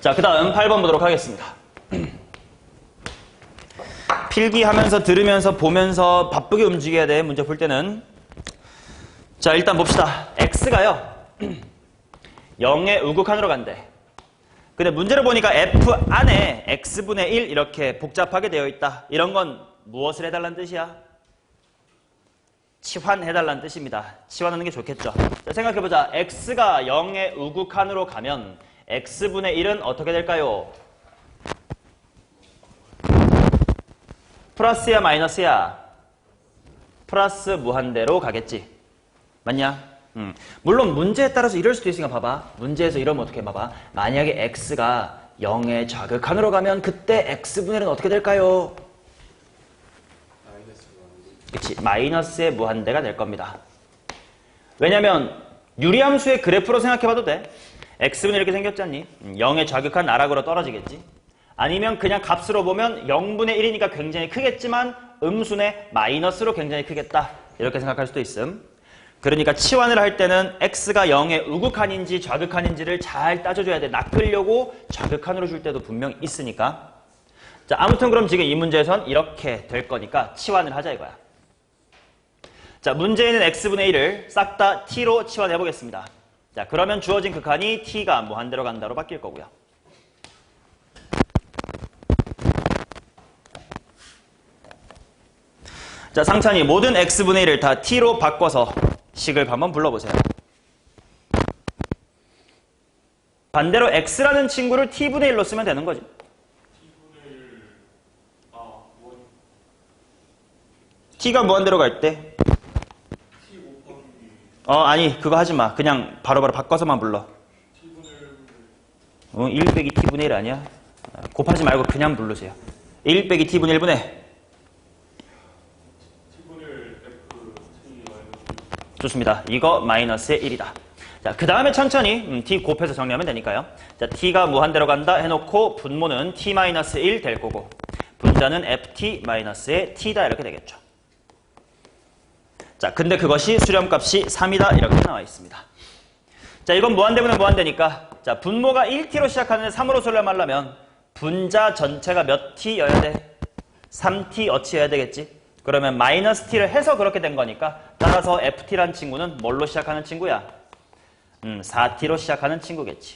자, 그 다음 8번 보도록 하겠습니다. 필기하면서 들으면서 보면서 바쁘게 움직여야 돼. 문제 풀 때는. 자, 일단 봅시다. x가요 0의 우극한으로 간대. 근데 문제를 보니까 f 안에 x분의 1 이렇게 복잡하게 되어 있다. 이런 건 무엇을 해달라는 뜻이야? 치환해달라는 뜻입니다. 치환하는 게 좋겠죠. 자, 생각해보자. x가 0의 우극한으로 가면 x분의 1은 어떻게 될까요? 플러스야 마이너스야? 플러스 무한대로 가겠지. 맞냐? 물론 문제에 따라서 이럴 수도 있으니까 봐봐. 문제에서 이러면 어떻게 봐봐. 만약에 x가 0의 좌극한으로 가면 그때 x분의 1은 어떻게 될까요? 그치, 마이너스의 무한대가 될 겁니다. 왜냐면 유리함수의 그래프로 생각해봐도 돼. x분의 이렇게 생겼지 않니? 0의 좌극한 나락으로 떨어지겠지. 아니면 그냥 값으로 보면 0분의 1이니까 굉장히 크겠지만 음순의 마이너스로 굉장히 크겠다. 이렇게 생각할 수도 있음. 그러니까 치환을 할 때는 x가 0의 우극한인지 좌극한인지를 잘 따져줘야 돼. 낚으려고 좌극한으로 줄 때도 분명 있으니까. 자, 아무튼 그럼 지금 이 문제에선 이렇게 될 거니까 치환을 하자 이거야. 자, 문제에는 x분의 1을 싹 다 t로 치환해 보겠습니다. 자, 그러면 주어진 극한이 t가 무한대로 간다로 바뀔 거고요. 자, 상찬이 모든 x분의 1을 다 t로 바꿔서 식을 한번 불러보세요. 반대로 x라는 친구를 t분의 1로 쓰면 되는 거지. t가 무한대로 갈 때 아니 그거 하지 마. 그냥 바로바로 바꿔서만 불러. 1 빼기 t분의 1 아니야? 곱하지 말고 그냥 부르세요. 1 빼기 t분의 1분의 좋습니다. 이거 마이너스의 1이다. 자, 그 다음에 천천히 t 곱해서 정리하면 되니까요. 자, t가 무한대로 간다 해놓고 분모는 t-1 될 거고 분자는 ft-의 t다 이렇게 되겠죠. 자, 근데 그것이 수렴값이 3이다 이렇게 나와 있습니다. 자, 이건 무한대분은 무한대니까 자, 분모가 1t로 시작하는데 3으로 수렴하려면 분자 전체가 몇 t여야 돼? 3t 어치여야 되겠지? 그러면 마이너스 t를 해서 그렇게 된 거니까 따라서 ft란 친구는 뭘로 시작하는 친구야? 4t로 시작하는 친구겠지.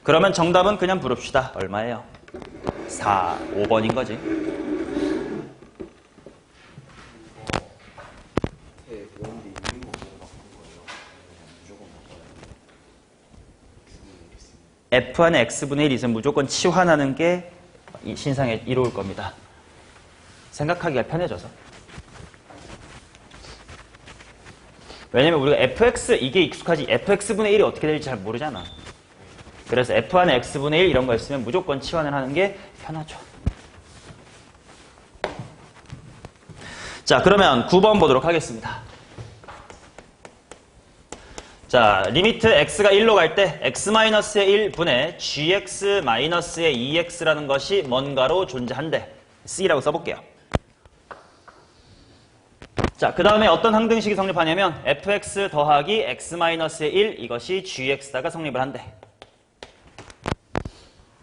그러면 정답은 그냥 부릅시다. 얼마예요? 4, 5번인 거지. f 안에 x분의 1 있으면 무조건 치환하는 게 신상에 이로울 겁니다. 생각하기가 편해져서. 왜냐면 우리가 fx 이게 익숙하지 fx분의 1이 어떻게 될지 잘 모르잖아. 그래서 f 안에 x분의 1 이런 거 있으면 무조건 치환을 하는 게 편하죠. 자, 그러면 9번 보도록 하겠습니다. 자, 리미트 x가 1로 갈 때 x-의 1분의 gx-의 2x라는 것이 뭔가로 존재한대. C라고 써볼게요. 자, 그 다음에 어떤 항등식이 성립하냐면 fx 더하기 x-의 1 이것이 gx다가 성립을 한대.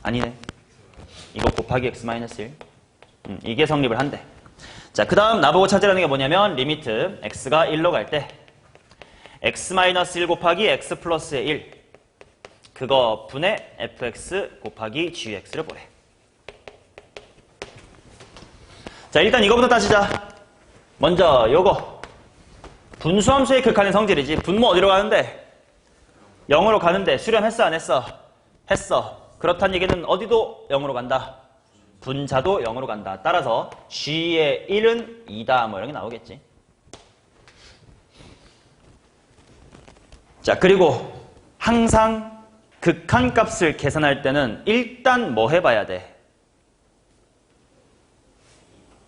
아니네. 이거 곱하기 x-1 이게 성립을 한대. 자, 그 다음 나보고 찾으라는 게 뭐냐면 리미트 x가 1로 갈 때 x-1 곱하기 x 플러스의 1 그거 분의 fx 곱하기 gx를 보래. 자, 일단 이거부터 따지자. 먼저 요거 분수함수의 극한의 성질이지. 분모 어디로 가는데? 0으로 가는데 수렴했어 안 했어? 했어. 그렇다는 얘기는 어디도 0으로 간다. 분자도 0으로 간다. 따라서 g의 1은 2다 뭐 이런 게 나오겠지. 자, 그리고 항상 극한값을 계산할 때는 일단 뭐 해봐야 돼?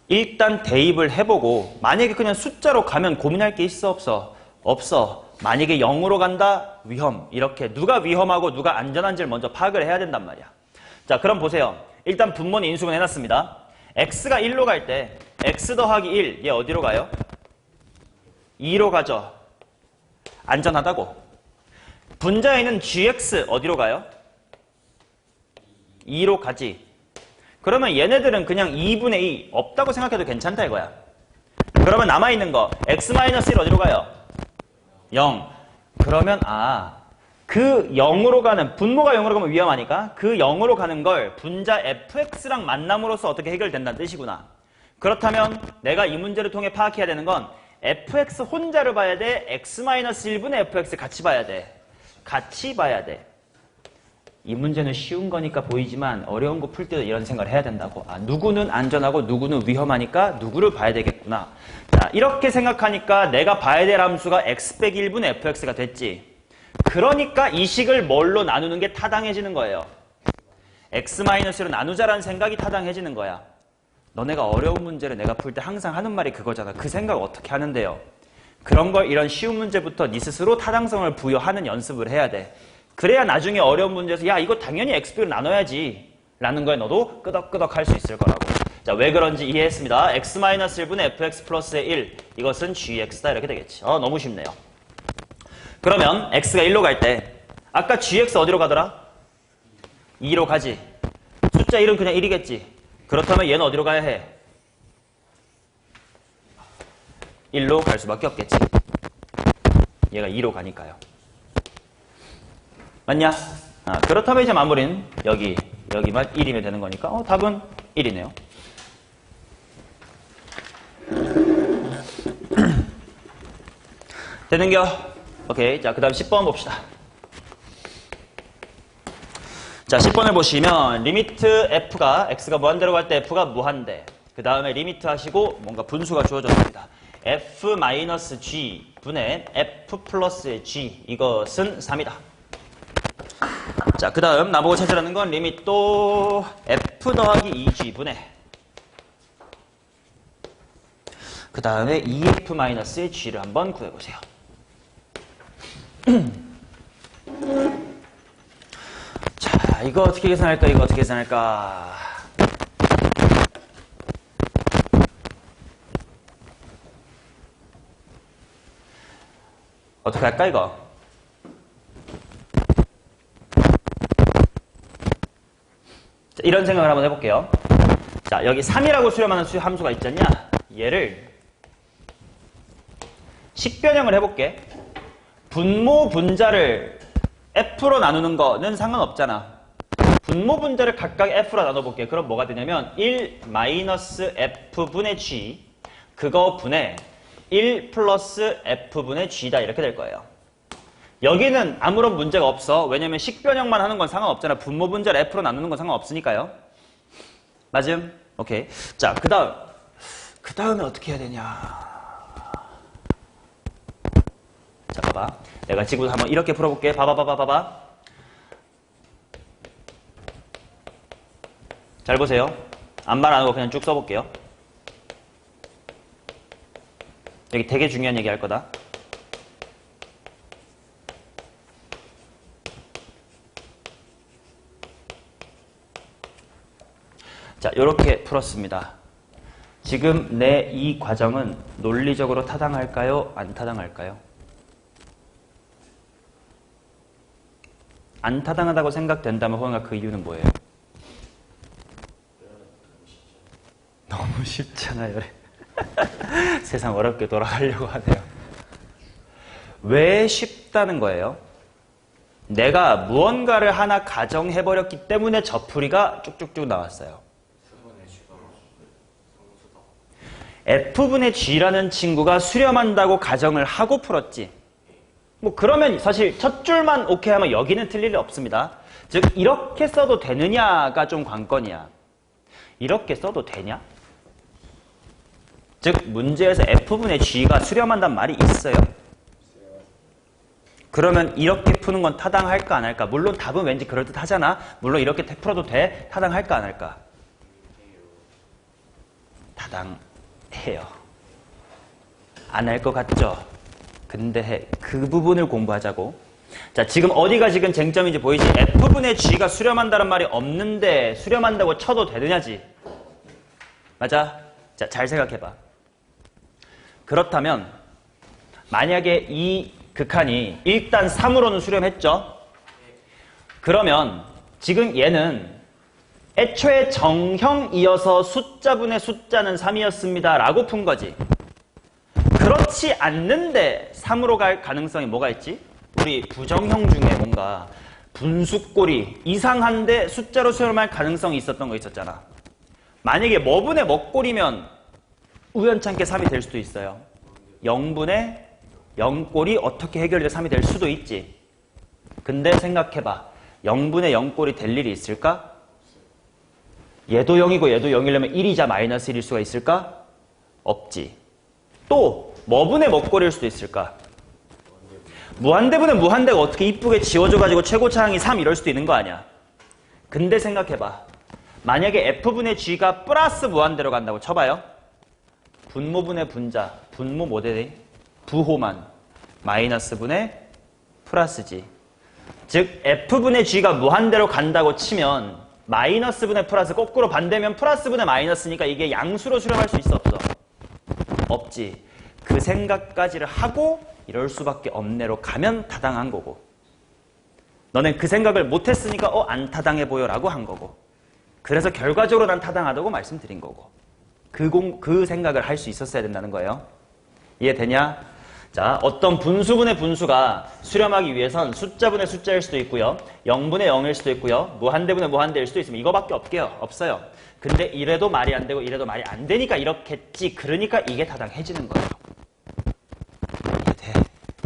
일단 대입을 해보고 만약에 그냥 숫자로 가면 고민할 게 있어 없어? 없어. 만약에 0으로 간다? 위험. 이렇게 누가 위험하고 누가 안전한지를 먼저 파악을 해야 된단 말이야. 자, 그럼 보세요. 일단 분모는 인수분 해놨습니다. x가 1로 갈 때 x 더하기 1 얘 어디로 가요? 2로 가죠. 안전하다고. 분자에 있는 gx 어디로 가요? 2로 가지. 그러면 얘네들은 그냥 2분의 2 없다고 생각해도 괜찮다 이거야. 그러면 남아있는 거 x-1 어디로 가요? 0. 그러면 그 0으로 가는 분모가 0으로 가면 위험하니까 그 0으로 가는 걸 분자 fx랑 만남으로써 어떻게 해결된다는 뜻이구나. 그렇다면 내가 이 문제를 통해 파악해야 되는 건 fx 혼자를 봐야 돼? x-1분의 fx 같이 봐야 돼? 같이 봐야 돼. 이 문제는 쉬운 거니까 보이지만 어려운 거 풀 때도 이런 생각을 해야 된다고. 아, 누구는 안전하고 누구는 위험하니까 누구를 봐야 되겠구나. 자, 이렇게 생각하니까 내가 봐야 될 함수가 x 빼기 1분의 fx가 됐지. 그러니까 이 식을 뭘로 나누는 게 타당해지는 거예요. x-로 나누자라는 생각이 타당해지는 거야. 너네가 어려운 문제를 내가 풀 때 항상 하는 말이 그거잖아. 그 생각 어떻게 하는데요? 그런 걸 이런 쉬운 문제부터 네 스스로 타당성을 부여하는 연습을 해야 돼. 그래야 나중에 어려운 문제에서 야 이거 당연히 xp로 나눠야지 라는 거에 너도 끄덕끄덕 할 수 있을 거라고. 자, 왜 그런지 이해했습니다. x-1분의 fx 플러스의 1 이것은 gx다 이렇게 되겠지. 너무 쉽네요. 그러면 x가 1로 갈 때 아까 gx 어디로 가더라? 2로 가지. 숫자 1은 그냥 1이겠지. 그렇다면 얘는 어디로 가야 해? 1로 갈 수밖에 없겠지. 얘가 2로 가니까요. 맞냐? 그렇다면 이제 마무리는 여기만 1이면 되는 거니까 답은 1이네요. 되는겨? 오케이. 자, 그 다음 10번 봅시다. 자, 10번을 보시면 리미트 f가 x가 무한대로 갈 때 f가 무한대. 그 다음에 리미트 하시고 뭔가 분수가 주어졌습니다. f-g 분의 f 플러스 g 이것은 3이다. 자, 그 다음 나보고 찾으라는 건 리밋 또 f 더하기 2g 분의 그 다음에 2f-g를 한번 구해보세요. 자, 이거 어떻게 계산할까? 이거 어떻게 계산할까? 어떻게 할까, 이거? 자, 이런 생각을 한번 해볼게요. 자, 여기 3이라고 수렴하는 함수가 있지 않냐? 얘를 식변형을 해볼게. 분모 분자를 f로 나누는 거는 상관없잖아. 분모 분자를 각각 f로 나눠볼게. 그럼 뭐가 되냐면 1 마이너스 f분의 g 그거 분의 1 플러스 f분의 g다 이렇게 될 거예요. 여기는 아무런 문제가 없어. 왜냐면 식변형만 하는 건 상관없잖아. 분모 분자를 f로 나누는 건 상관없으니까요. 맞음? 오케이. 자, 그 다음에 어떻게 해야 되냐. 자, 봐봐. 내가 지금부터 한번 이렇게 풀어볼게. 봐봐. 잘 보세요. 아무 말 안 하고 그냥 쭉 써볼게요. 여기 되게 중요한 얘기 할 거다. 자, 요렇게 풀었습니다. 지금 내 이 과정은 논리적으로 타당할까요? 안 타당할까요? 안 타당하다고 생각된다면 호영아 그 이유는 뭐예요? 너무 쉽잖아요. 세상 어렵게 돌아가려고 하네요. 왜 쉽다는 거예요? 내가 무언가를 하나 가정해버렸기 때문에 저 풀이가 쭉쭉쭉 나왔어요. F분의 G라는 친구가 수렴한다고 가정을 하고 풀었지. 뭐 그러면 사실 첫 줄만 오케이 하면 여기는 틀릴 일 없습니다. 즉 이렇게 써도 되느냐가 좀 관건이야. 이렇게 써도 되냐? 즉 문제에서 F분의 G가 수렴한단 말이 있어요. 그러면 이렇게 푸는 건 타당할까 안 할까? 물론 답은 왠지 그럴듯하잖아. 물론 이렇게 풀어도 돼. 타당할까 안 할까? 타당해요. 안 할 것 같죠? 근데 그 부분을 공부하자고. 자, 지금 어디가 지금 쟁점인지 보이지? F분의 G가 수렴한다는 말이 없는데 수렴한다고 쳐도 되느냐지. 맞아? 자, 잘 생각해봐. 그렇다면 만약에 이 극한이 일단 3으로는 수렴했죠? 그러면 지금 얘는 애초에 정형이어서 숫자분의 숫자는 3이었습니다 라고 푼 거지. 그렇지 않는데 3으로 갈 가능성이 뭐가 있지? 우리 부정형 중에 뭔가 분수꼴이 이상한데 숫자로 수렴할 가능성이 있었던 거 있었잖아. 만약에 뭐분의 뭐꼴이면 우연찮게 3이 될 수도 있어요. 0분의 0꼴이 어떻게 해결돼 3이 될 수도 있지. 근데 생각해봐. 0분의 0꼴이 될 일이 있을까? 얘도 0이고 얘도 0이려면 1이자 마이너스 1일 수가 있을까? 없지. 또 뭐분의 뭐꼴일 수도 있을까? 무한대분의 무한대가 어떻게 이쁘게 지워져가지고 최고차항이 3 이럴 수도 있는 거 아니야. 근데 생각해봐. 만약에 f분의 g가 플러스 무한대로 간다고 쳐봐요. 분모분의 분자, 분모 모델이 부호만 마이너스 분의 플러스 g. 즉 f분의 g가 무한대로 간다고 치면 마이너스 분의 플러스 거꾸로 반대면 플러스 분의 마이너스니까 이게 양수로 수렴할 수 있어 없어? 없지. 그 생각까지를 하고 이럴 수밖에 없네로 가면 타당한 거고 너는 그 생각을 못했으니까 안 타당해 보여라고 한 거고 그래서 결과적으로 난 타당하다고 말씀드린 거고 그 생각을 할 수 있었어야 된다는 거예요. 이해되냐? 자, 어떤 분수분의 분수가 수렴하기 위해선 숫자분의 숫자일 수도 있고요. 0분의 0일 수도 있고요. 무한대분의 무한대일 수도 있으면 이거밖에 없어요. 근데 이래도 말이 안 되고 이래도 말이 안 되니까 이렇겠지. 그러니까 이게 타당해지는 거예요. 이해돼?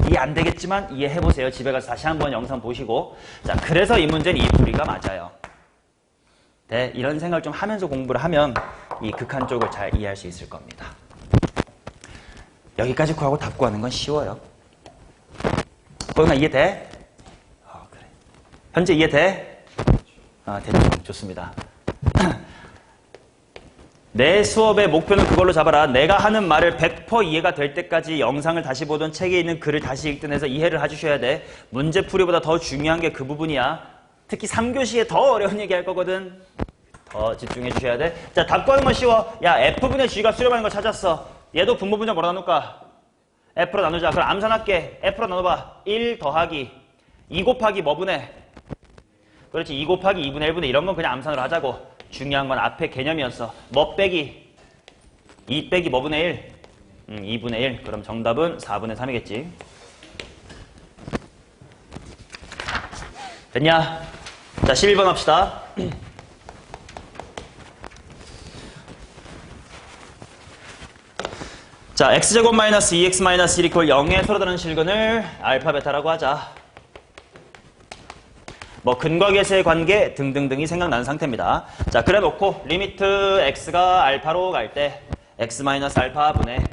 이해 안 되겠지만 이해해보세요. 집에 가서 다시 한번 영상 보시고. 자, 그래서 이 문제는 이 풀이가 맞아요. 네, 이런 생각을 좀 하면서 공부를 하면 이 극한 쪽을 잘 이해할 수 있을 겁니다. 여기까지 구하고 답 구하는 건 쉬워요. 거기가 이해돼? 그래. 현재 이해돼? 대충 좋습니다. 내 수업의 목표는 그걸로 잡아라. 내가 하는 말을 100% 이해가 될 때까지 영상을 다시 보든 책에 있는 글을 다시 읽든 해서 이해를 해주셔야 돼. 문제풀이보다 더 중요한 게 그 부분이야. 특히 3교시에 더 어려운 얘기 할 거거든. 더 집중해 주셔야 돼. 자, 답 구하는 건 쉬워. 야, F분의 G가 수렴하는 걸 찾았어. 얘도 분모분자 뭐로 나눌까? F로 나누자. 그럼 암산할게. F로 나눠봐. 1 더하기 2 곱하기 뭐분의? 그렇지. 2 곱하기 2분의 1분의 이런 건 그냥 암산으로 하자고. 중요한 건 앞에 개념이었어. 뭐 빼기? 2 빼기 뭐분의 1? 2분의 1. 그럼 정답은 4분의 3이겠지. 됐냐? 자, 11번 합시다. 자, x제곱 마이너스 2x 마이너스 1 이퀄 0에 서로 다른 실근을 알파 베타라고 하자. 뭐 근과 계수의 관계 등등등이 생각나는 상태입니다. 자, 그래 놓고 리미트 x가 알파로 갈 때 x 마이너스 알파 분의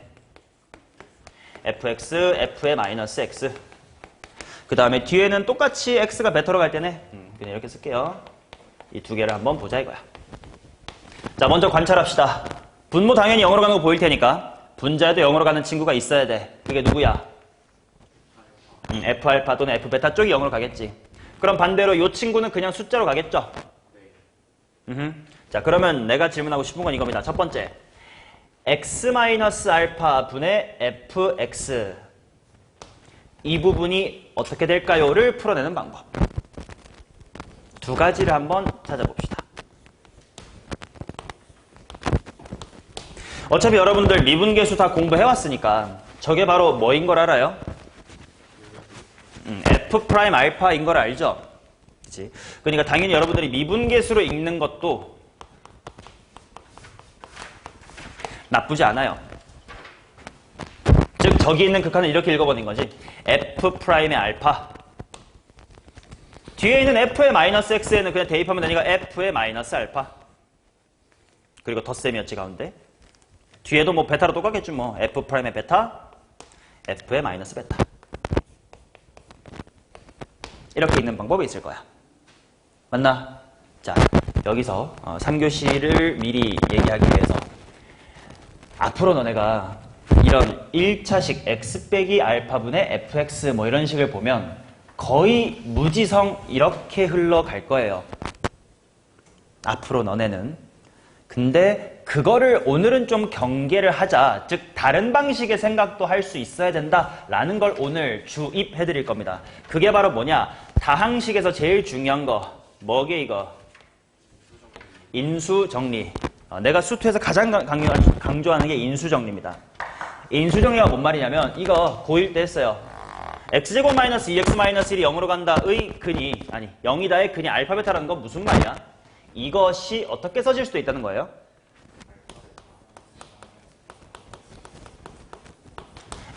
fx f의 마이너스 x. 그 다음에 뒤에는 똑같이 x가 베타로 갈 때네. 그냥 이렇게 쓸게요. 이 두 개를 한번 보자 이거야. 자, 먼저 관찰합시다. 분모 당연히 0으로 가는 거 보일 테니까 분자에도 0으로 가는 친구가 있어야 돼. 그게 누구야? F알파 또는 F베타 쪽이 0으로 가겠지. 그럼 반대로 이 친구는 그냥 숫자로 가겠죠? 자, 그러면 내가 질문하고 싶은 건 이겁니다. 첫 번째, x-알파 분의 fx 이 부분이 어떻게 될까요?를 풀어내는 방법. 두 가지를 한번 찾아봅시다. 어차피 여러분들 미분계수 다 공부해왔으니까 저게 바로 뭐인 걸 알아요? F'알파인 걸 알죠? 그치? 그러니까 당연히 여러분들이 미분계수로 읽는 것도 나쁘지 않아요. 즉 저기 있는 극한을 이렇게 읽어버린 거지. F'의 알파 뒤에 있는 F의 마이너스 X에는 그냥 대입하면 되니까 F의 마이너스 알파 그리고 덧셈이었지 가운데 뒤에도 뭐 베타로 똑같겠지 뭐. F'의 베타 F의 마이너스 베타 이렇게 있는 방법이 있을 거야. 맞나? 자, 여기서 3교시를 미리 얘기하기 위해서 앞으로 너네가 이런 1차식 x 빼기 알파분의 fx 뭐 이런 식을 보면 거의 무지성 이렇게 흘러갈 거예요. 앞으로 너네는. 근데 그거를 오늘은 좀 경계를 하자. 즉 다른 방식의 생각도 할 수 있어야 된다라는 걸 오늘 주입해 드릴 겁니다. 그게 바로 뭐냐? 다항식에서 제일 중요한 거 뭐게 이거? 인수정리. 내가 수투에서 가장 강조하는 게 인수정리입니다. 인수정리가 뭔 말이냐면 이거 고1 때 했어요. x제곱 마이너스 2x 마이너스 1이 0으로 간다의 근이 0이다의 근이 알파 베타라는 건 무슨 말이야? 이것이 어떻게 써질 수도 있다는 거예요?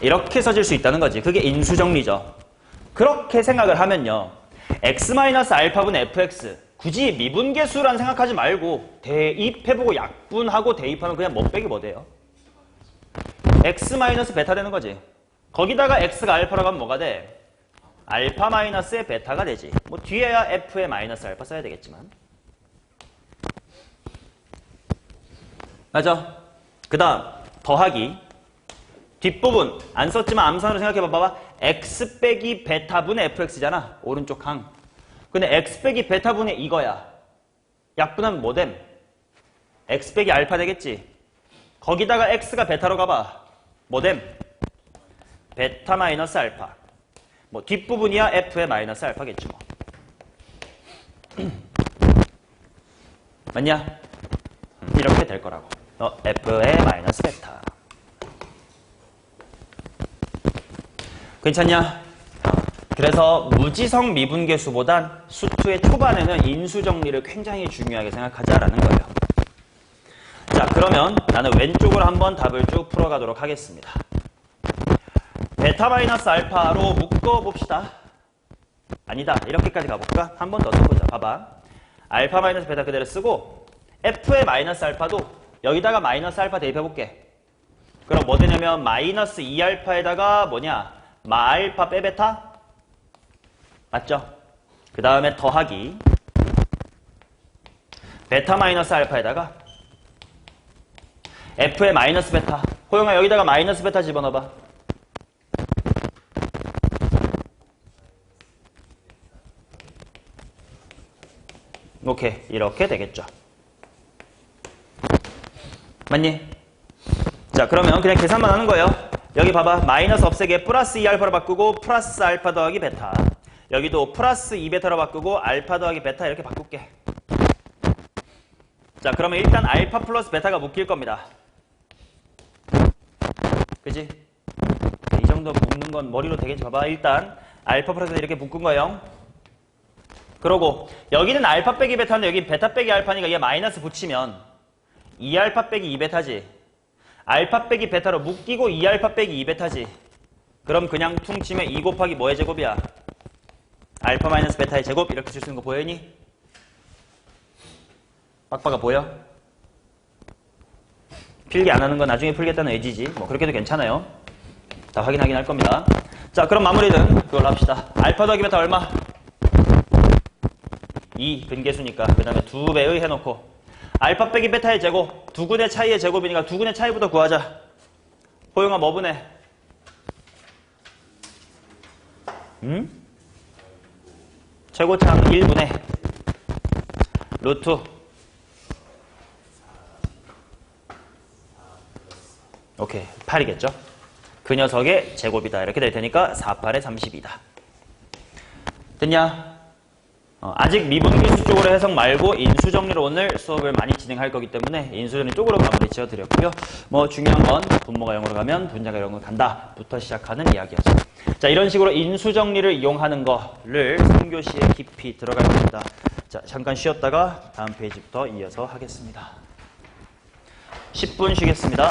이렇게 써질 수 있다는 거지. 그게 인수정리죠. 그렇게 생각을 하면요. x-알파분 fx. 굳이 미분계수란 생각하지 말고 대입해보고 약분하고 대입하면 그냥 뭐 빼기 뭐 돼요? x 마이너스 베타 되는 거지. 거기다가 x가 알파라고 하면 뭐가 돼? 알파 마이너스의 베타가 되지. 뭐 뒤에야 f의 마이너스 알파 써야 되겠지만. 맞아. 그 다음 더하기. 뒷부분 안 썼지만 암산으로 생각해봐봐. x 빼기 베타분의 fx잖아. 오른쪽 항. 근데 x 빼기 베타분의 이거야. 약분하면 뭐 됨? x 빼기 알파 되겠지. 거기다가 x가 베타로 가봐. 뭐 됨? 베타 마이너스 알파. 뭐 뒷부분이야 f의 마이너스 알파겠지 뭐. 맞냐? 이렇게 될 거라고. f의 마이너스 베타. 괜찮냐? 그래서 무지성 미분계수보단 수투의 초반에는 인수정리를 굉장히 중요하게 생각하자라는 거예요. 자, 그러면 나는 왼쪽으로 한번 답을 쭉 풀어가도록 하겠습니다. 베타 마이너스 알파로 묶어봅시다. 아니다. 이렇게까지 가볼까? 한 번 더 써보자. 봐봐. 알파 마이너스 베타 그대로 쓰고 f의 마이너스 알파도 여기다가 마이너스 알파 대입해볼게. 그럼 뭐 되냐면 마이너스 2알파에다가 뭐냐? 마알파 빼 베타? 맞죠? 그 다음에 더하기 베타 마이너스 알파에다가 f의 마이너스 베타. 호영아 여기다가 마이너스 베타 집어넣어봐. 오케이. 이렇게 되겠죠. 맞니? 자, 그러면 그냥 계산만 하는 거예요. 여기 봐봐. 마이너스 없애기에 플러스 2알파로 바꾸고 플러스 알파 더하기 베타. 여기도 플러스 2베타로 바꾸고 알파 더하기 베타 이렇게 바꿀게. 자, 그러면 일단 알파 플러스 베타가 묶일 겁니다. 그지? 이 정도 묶는 건 머리로 되겠지. 봐봐. 일단 알파 플러스 이렇게 묶은 거예요. 그러고 여기는 알파 빼기 베타인데 여기 베타 빼기 알파니까 얘 마이너스 붙이면 2알파 빼기 2베타지. 알파 빼기 베타로 묶이고 2알파 빼기 2베타지. 그럼 그냥 퉁치면 2 곱하기 뭐의 제곱이야? 알파 마이너스 베타의 제곱 이렇게 쓸 수 있는 거 보이니? 빡빡아 보여? 필기 안 하는 건 나중에 풀겠다는 의지지. 뭐 그렇게 해도 괜찮아요. 다 확인하긴 할 겁니다. 자, 그럼 마무리는 그걸로 합시다. 알파 더하기 베타 얼마? 2 근계수니까 그 다음에 2배의 해놓고 알파 빼기 베타의 제곱, 두근의 차이의 제곱이니까 두근의 차이부터 구하자. 호영아 뭐 분해? 최고차항 1분의 루트. 오케이. 8이겠죠? 그 녀석의 제곱이다. 이렇게 될 테니까 4, 8에 30이다. 됐냐? 아직 미분계수 쪽으로 해석 말고 인수정리로 오늘 수업을 많이 진행할 거기 때문에 인수정리 쪽으로 마무리 지어드렸고요. 뭐 중요한 건 분모가 0으로 가면 분자가 0으로 간다 부터 시작하는 이야기였죠. 자, 이런 식으로 인수정리를 이용하는 거를 3교시에 깊이 들어갈 겁니다. 자, 잠깐 쉬었다가 다음 페이지부터 이어서 하겠습니다. 10분 쉬겠습니다.